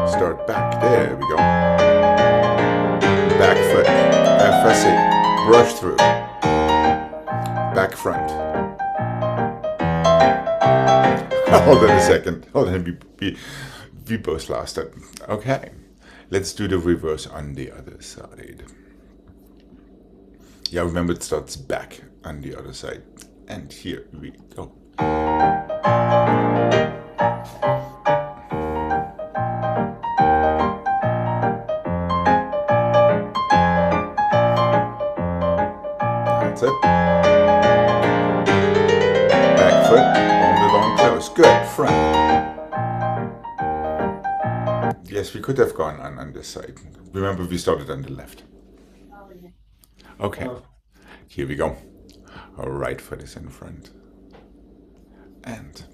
start back. There we go. Back foot, effacé, brush through. Back front. Hold on a second. Hold on, we both lost it. Okay, let's do the reverse on the other side. Yeah, remember it starts back on the other side. And here we go. That's it. Back foot on the long toes. Good, front. Yes, we could have gone on this side. Remember, we started on the left. Okay, here we go. Our right foot is in front. And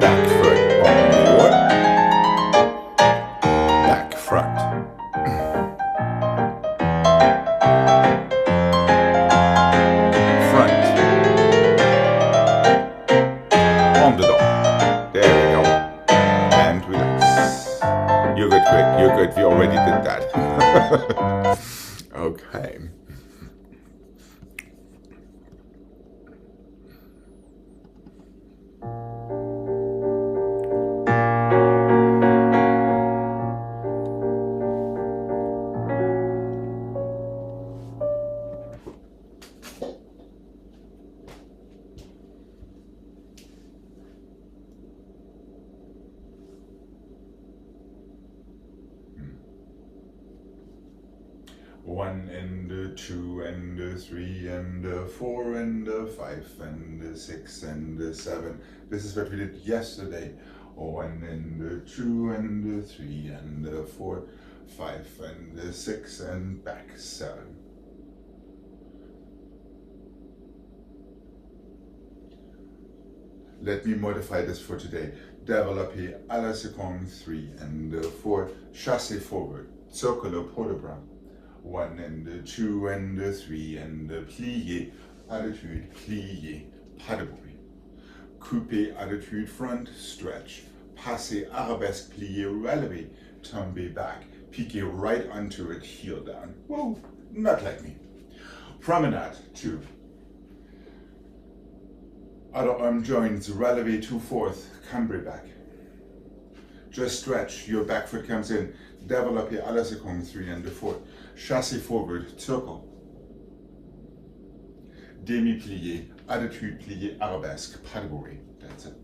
back foot on the or. Back front. Front. On the dog. There we go. And relax. You're good, Greg. You're good. We already did that. Okay. One and two and three and four and five and six and seven. This is what we did yesterday. One and two and three and four, 5 and 6 and back 7. Let me modify this for today. Développer à la seconde 3 and 4, chassez forward, circular port de bras. 1 and 2 and 3 and plier, attitude, plier, pas de bruit. Couper, attitude, front, stretch. Passer, arabesque, plier, relever, tomber back. Piquer right onto it, heel down. Whoa, not like me. Promenade, 2. Other arm joints, relever to fourth, cambre back. Just stretch, your back foot comes in. Développer à la seconde 3 and 4. Chassez forward, circle. Demi-plié, attitude plié, arabesque, pas de bruit. That's it.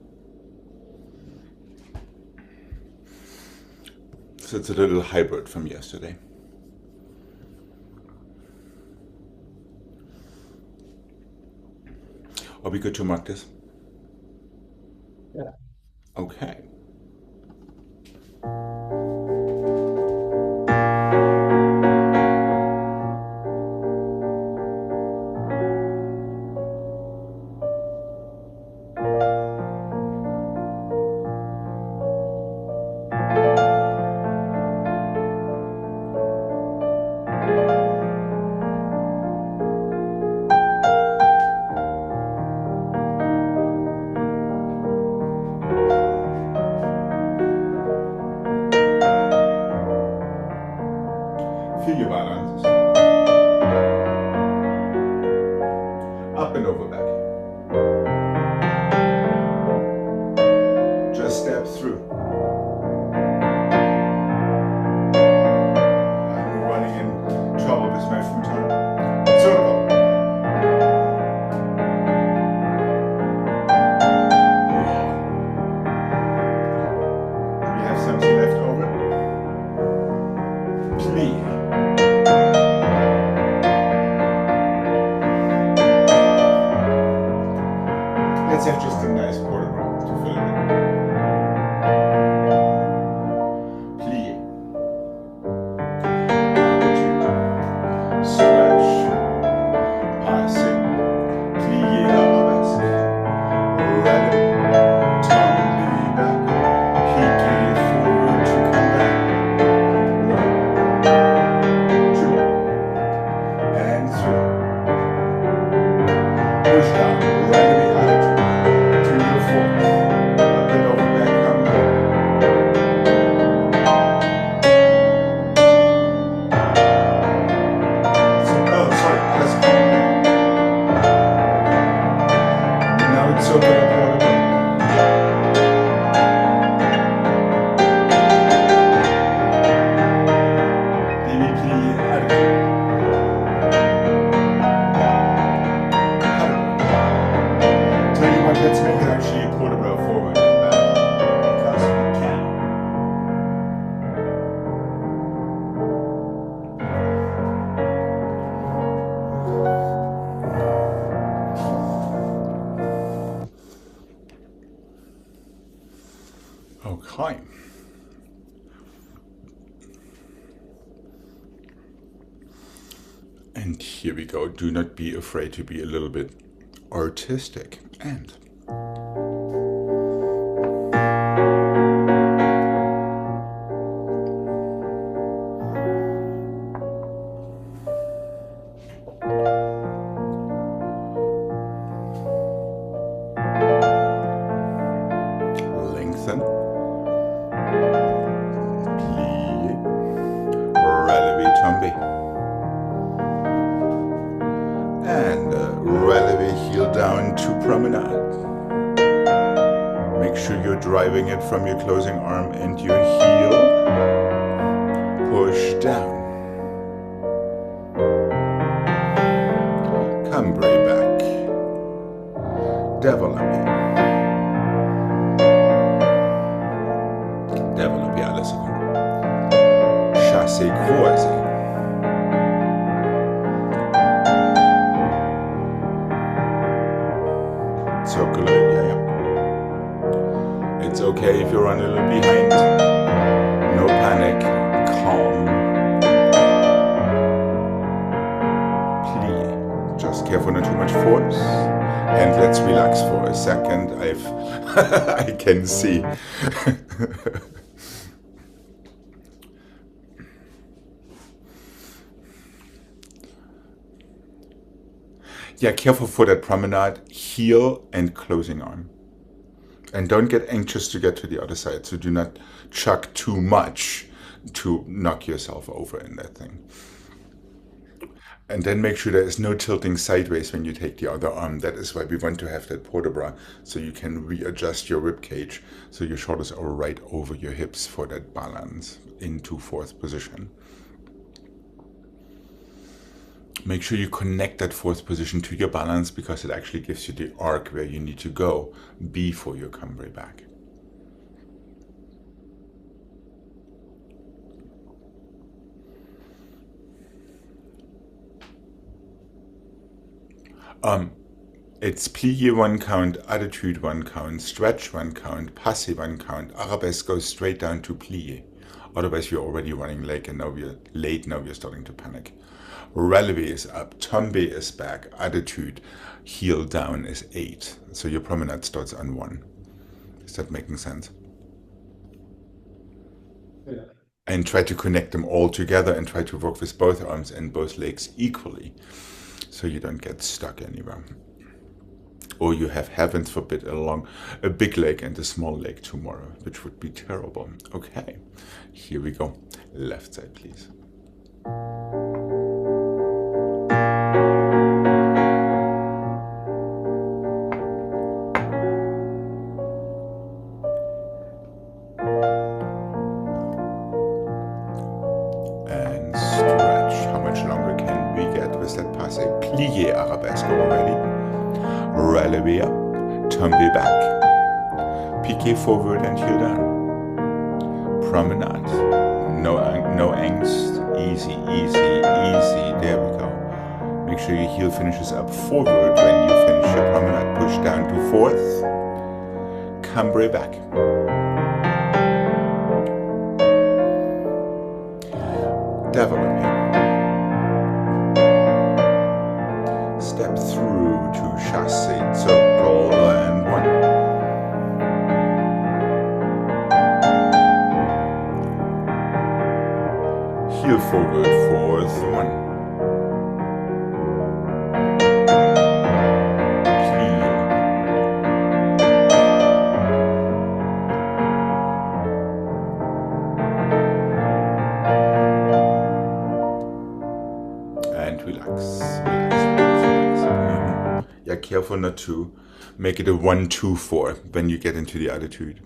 So it's a little hybrid from yesterday. Are we good to mark this? Yeah. Okay. nice port de bras to fill it in. Plie. Stretch. Passing. Plie arabesque. Rally. Tombe back. Piqué forward to come back. 1, 2, and 3. Push down, rally attitude to your 4th. Up and over back, come back. Oh, sorry, alles klar. Now it's open up all again. Demi-plie attitude. Tell you what, let's make it actually a port de bras forward and back, because we can. Okay. And here we go. Do not be afraid to be a little bit artistic. And lengthen. Plie. Relevé tombe. And relevé heel down to promenade. Make sure you're driving it from your closing arm and your heel. Push down. Cambrai back. Développé. Développé à la seconde. Chassé croisé. Circular, yeah. It's okay if you run a little behind. No panic. Calm. Plie. Just careful, not too much force. And let's relax for a second. I can see. Yeah, careful for that promenade, heel and closing arm. And don't get anxious to get to the other side, so do not chuck too much to knock yourself over in that thing. And then make sure there is no tilting sideways when you take the other arm. That is why we want to have that port de bras, so you can readjust your rib cage, so your shoulders are right over your hips for that balance into 4th position. Make sure you connect that 4th position to your balance, because it actually gives you the arc where you need to go before you cambrai back. It's plie 1 count, attitude 1 count, stretch 1 count, passé 1 count, arabesque goes straight down to plie. Otherwise you're already running late and now we're late, now we're starting to panic. Relevé is up, tombe is back, attitude, heel down is 8. So your promenade starts on 1. Is that making sense? Yeah. And try to connect them all together and try to work with both arms and both legs equally, so you don't get stuck anywhere. Or you have, heavens forbid, a big leg and a small leg tomorrow, which would be terrible. Okay, here we go. Left side, please. And stretch. How much longer can we get with that passé? Plié arabesque already. Relevé up, tombe back, piqué forward and heel down. Promenade, no angst, easy, easy, easy, there we go. Make sure your heel finishes up forward when you finish your promenade. Push down to 4th, cambre back. Developing. Step through to chassé, circle and 1. Heel forward, 4th, 1. Yeah, careful not to make it a 1-2-4 when you get into the attitude.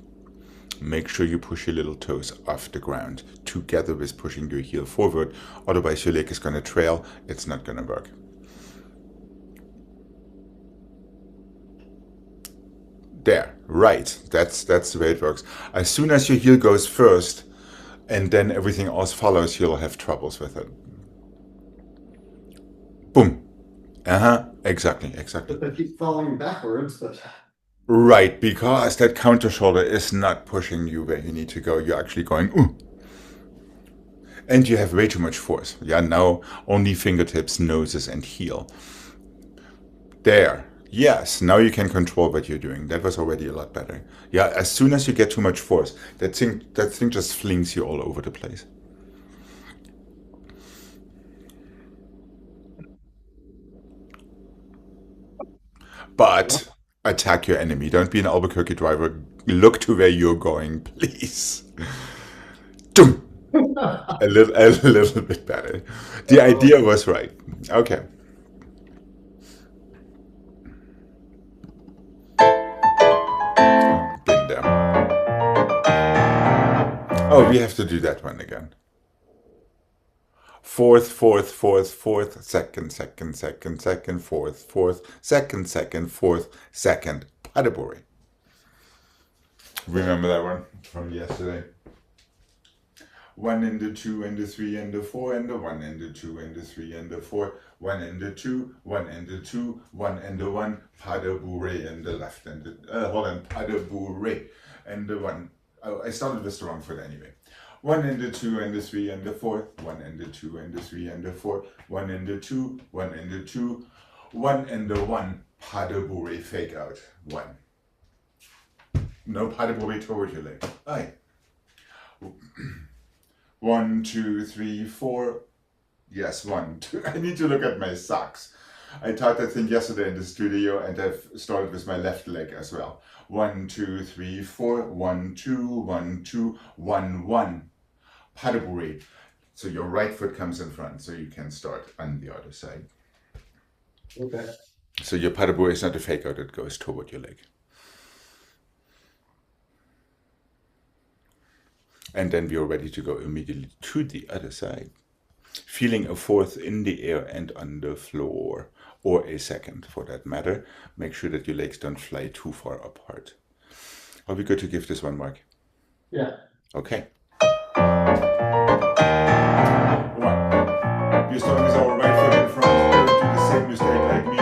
Make sure you push your little toes off the ground together with pushing your heel forward. Otherwise your leg is going to trail. It's not going to work. There, right. That's the way it works. As soon as your heel goes first and then everything else follows, you'll have troubles with it. Boom. Exactly. But they keep falling backwards, but... Right, because that counter shoulder is not pushing you where you need to go. You're actually going, ooh. And you have way too much force. Yeah, now only fingertips, noses, and heel. There. Yes, now you can control what you're doing. That was already a lot better. Yeah, as soon as you get too much force, that thing just flings you all over the place. But attack your enemy. Don't be an Albuquerque driver. Look to where you're going, please. a little bit better. The idea was right. Okay. Been there. Oh, we have to do that one again. 4th, 4th, 4th, 4th, 2nd, 2nd, 2nd, 2nd, 4th, 4th, 2nd, 2nd, 4th, 2nd, Padaburi. Remember that one from yesterday? 1 and the 2 and the 3 and the 4 and the 1 and the 2 and the 3 and the 4, 1 and the 2, 1 and the 2, 1 and the 1, Padaburi and the left and the Padaburi and the 1. Oh, I started with the wrong foot anyway. 1 and the 2 and the 3 and the 4, 1 and the 2 and the 3 and the 4, 1 and the 2, 1 and the 2, 1 and the 1, Padaburi fake out, 1. No Padaburi toward your leg. Aye. 1, 2, 3, 4. Yes, 1, 2. I need to look at my socks. I taught that thing yesterday in the studio and I've started with my left leg as well. 1, 2, 3, 4, 1, 2, 1, 2, 1, 1. Padaburi. So your right foot comes in front, so you can start on the other side. Okay. So your Padaburi is not a fake out, it goes toward your leg. And then we are ready to go immediately to the other side. Feeling a 4th in the air and on the floor, or a 2nd for that matter. Make sure that your legs don't fly too far apart. Are we good to give this one, Mark? Yeah. Okay. 1. You're starting with our right foot in front. Don't do the same mistake like me.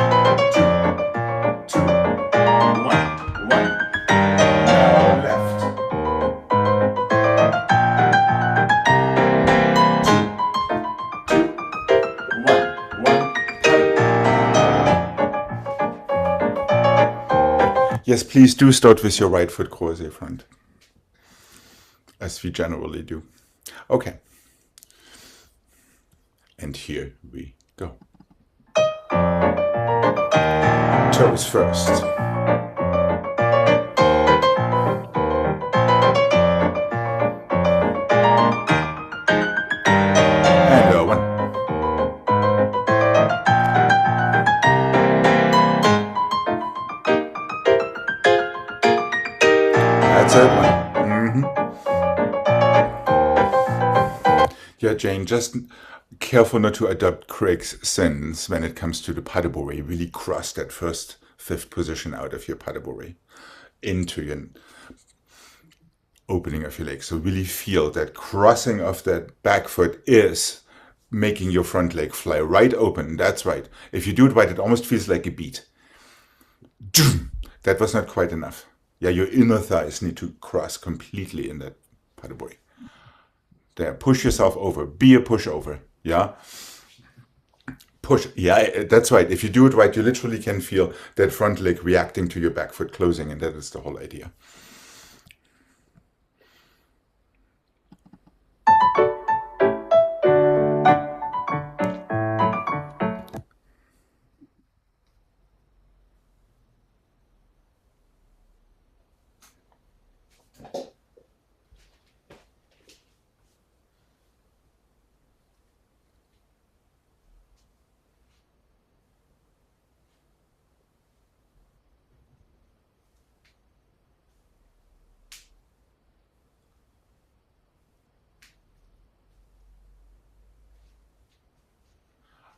2, 2, 1, 1. Now left. 2, 2, 1, 1. Yes, please do start with your right foot croisé front, as we generally do. Okay. And here we go. Toes first. And 1. That's it. 1. Yeah, Jane, just careful not to adopt Gregg's sins when it comes to the Padaburi. Really cross that first 5th position out of your Padaburi into your opening of your leg. So really feel that crossing of that back foot is making your front leg fly right open. That's right. If you do it right, it almost feels like a beat. That was not quite enough. Yeah, your inner thighs need to cross completely in that pas de boy. There, push yourself over. Be a pushover. Yeah. Push. Yeah, that's right. If you do it right, you literally can feel that front leg reacting to your back foot closing, and that is the whole idea.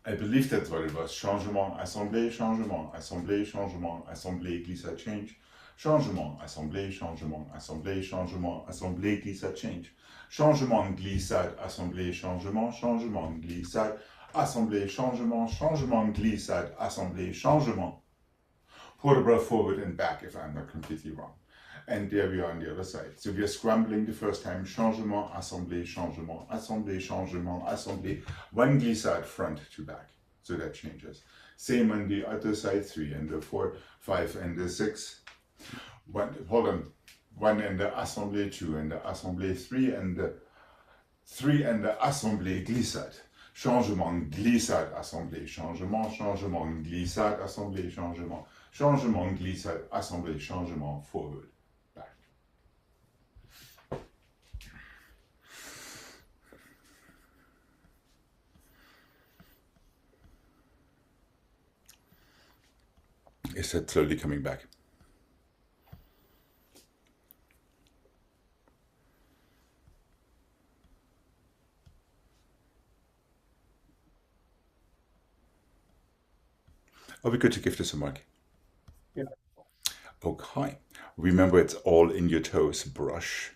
I believe that's what it was. Changement, assemblée, changement, assemblée, changement, assemblée, glissade, change. Changement, assemblée, changement, assemblée, changement, assemblée, glissade, change. Changement, glissade, assemblée, changement, changement, glissade, assemblée, changement, changement, glissade, assemblée, changement. Pull the breath forward and back if I'm not completely wrong. And there we are on the other side. So we are scrambling the first time. Changement, assemblée, changement, assemblée, changement, assemblée. One glissade front to back. So that changes. Same on the other side. 3 and the 4, 5 and the 6. Hold on. 1 and the assemblée, 2 and the assemblée, 3 and the 3 and the assemblée, glissade. Changement, glissade, assemblée, changement, changement, glissade, assemblée, changement, changement, glissade, assemblée, changement, forward, back. Is that slowly coming back? Are we good to give this a mark? Yeah. Okay. Remember, it's all in your toes. Brush.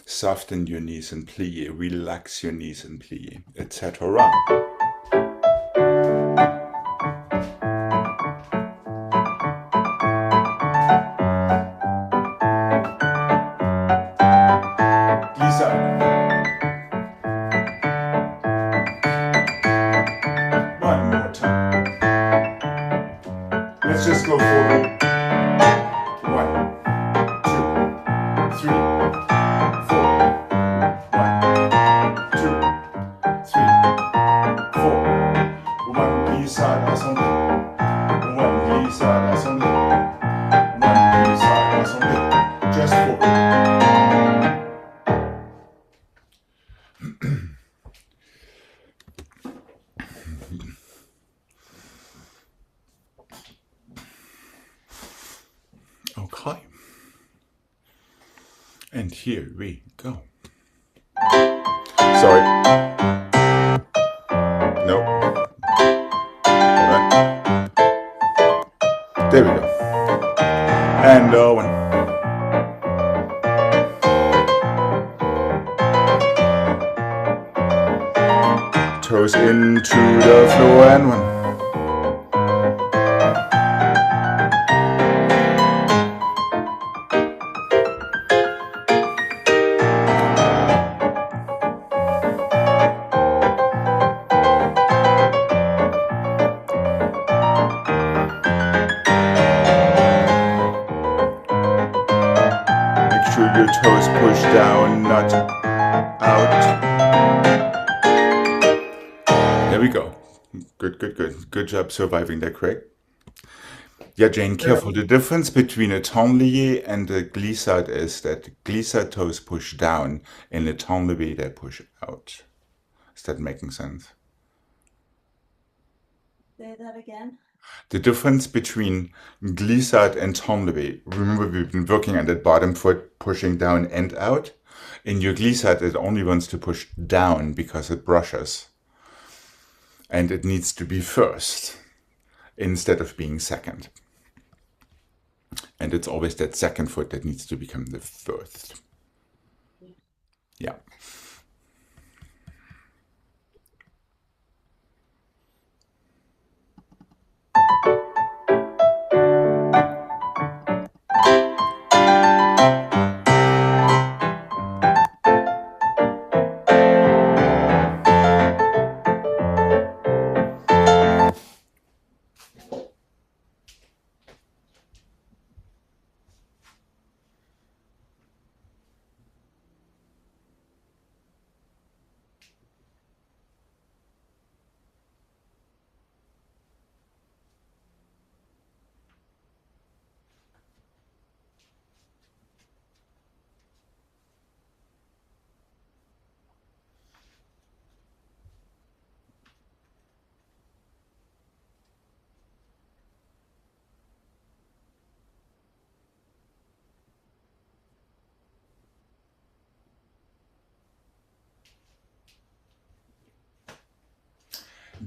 Soften your knees and plie. Relax your knees and plie, etc. One more time. Let's just go forward. 1, 2, 3, 4. 1, 2, 3, 4. One glissade, assemblée. One glissade, assemblée. One glissade, assemblée. Just forward. Okay. And here we go. Sorry. Nope. Hold on. There we go. And one. Toes into the floor and one. Make sure your toes push down, not out. There we go. Good, good, good. Good job surviving that, Craig. Yeah, Jane, careful. The difference between a tenlier and a glissade is that glissade toes push down and a tenlier they push out. Is that making sense? Say that again. The difference between glissade and tenlier, remember we've been working on that bottom foot pushing down and out. In your glissade, it only wants to push down because it brushes. And it needs to be first instead of being second. And it's always that second foot that needs to become the first. Yeah.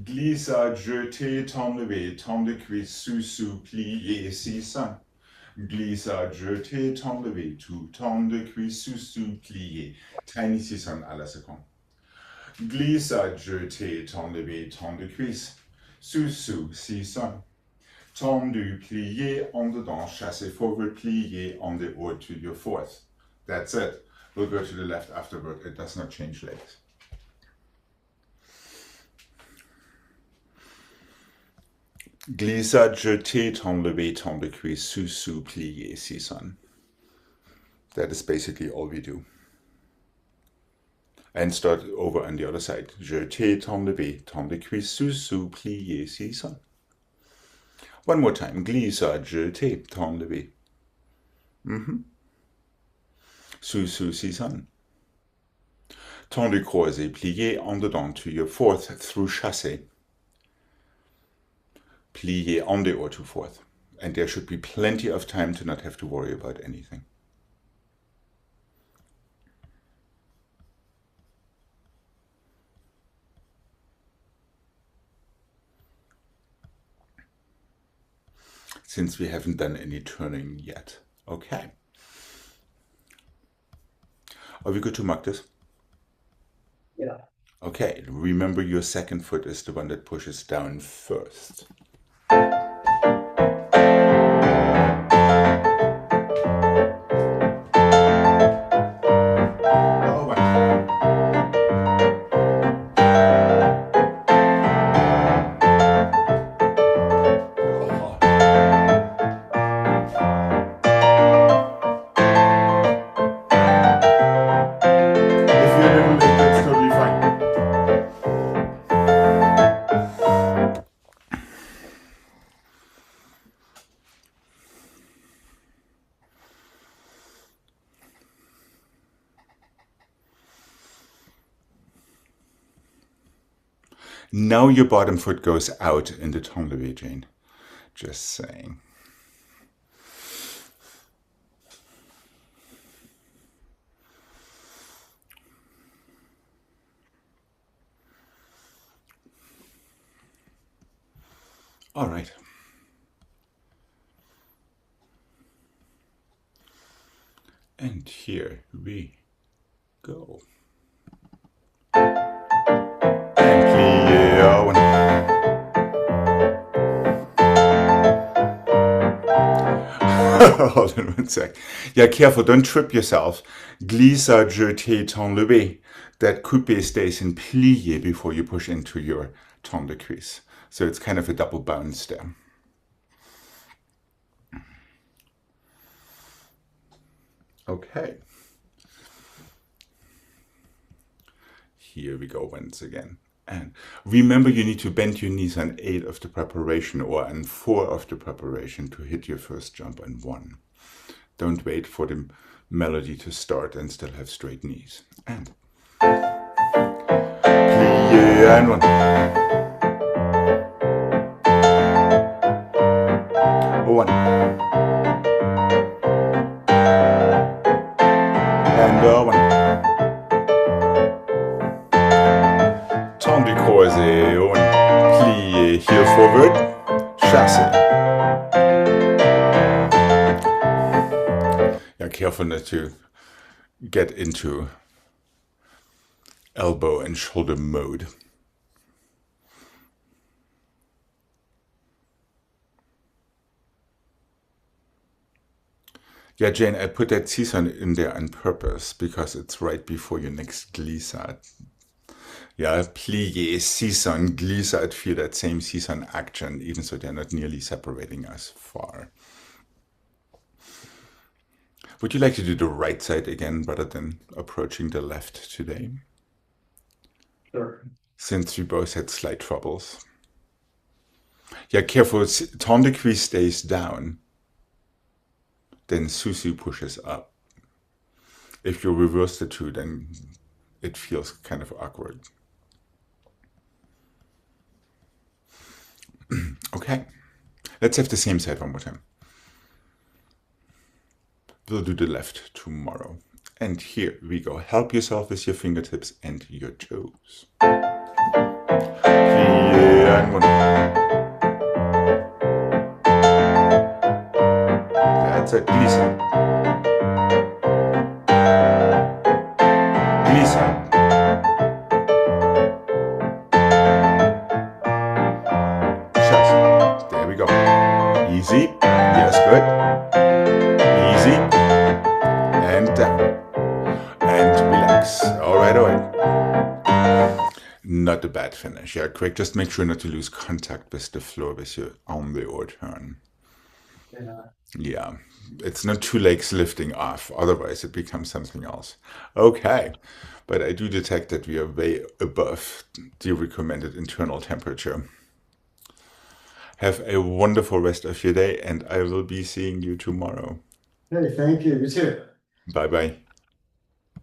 Glissade, jeté, tend levé, tend de cuisse, sous, plié, 600. Glissade, jeté, tend levé, tout, tend de cuisse, sous, plié. Tiny 600 à la seconde. Glissade, jeté, tend levé, tend de cuisse, sous, 600. Tendu, plié, en dedans, chassé forward, plié, en dehors to your fourth. That's it. We'll go to the left afterward. It does not change legs. Glissade, jeté, tend levé, tend de cuisse, sous, plié, 600. That is basically all we do. And start over on the other side. Jeté, tend levé, tend de cuisse, sous, plié, 600. One more time. Glissade, jeté, tend levé. Sous, 600. Tendu croisé, plié en dedans to your fourth through chassé. Plié en dehors to fourth. And there should be plenty of time to not have to worry about anything. Since we haven't done any turning yet. Okay. Are we good to mark this? Yeah. Okay, remember your second foot is the one that pushes down first. Now your bottom foot goes out in the tend levé, Jane. Just saying. All right. And here we go. And plié, hold on one sec. Yeah, careful, don't trip yourself. Glissade, jeté, tend levé. That coupé stays in plié before you push into your tend de cuisse. So it's kind of a double bounce there. Okay. Here we go once again. And remember, you need to bend your knees on 8 of the preparation or on 4 of the preparation to hit your first jump on 1. Don't wait for the melody to start and still have straight knees. And plié and 1. 1. And 1. Tendu croisé, 1. Plié, heel forward, chassé. Yeah, careful not to get into elbow and shoulder mode. Yeah, Jane, I put that seesaw in there on purpose because it's right before your next glissade. Yeah, plié, seesaw, glissade feel that same seesaw action, even so they're not nearly separating us far. Would you like to do the right side again rather than approaching the left today? Sure. Since we both had slight troubles. Yeah, careful, tend de cuisse stays down. Then sous pushes up. If you reverse the two, then it feels kind of awkward. Okay, let's have the same side one more time. We'll do the left tomorrow. And here we go. Help yourself with your fingertips and your toes. Plié turn one. That's it, Lisa. Lisa. Just, there we go. Easy. Yes, good. Easy. And down. And relax. All right, all right. Not a bad finish. Yeah, Gregg, just make sure not to lose contact with the floor with your arm or turn. Yeah. Yeah, it's not two legs lifting off, otherwise it becomes something else. Okay, but I do detect that we are way above the recommended internal temperature. Have a wonderful rest of your day, and I will be seeing you tomorrow. Hey, thank you. You too. Bye bye.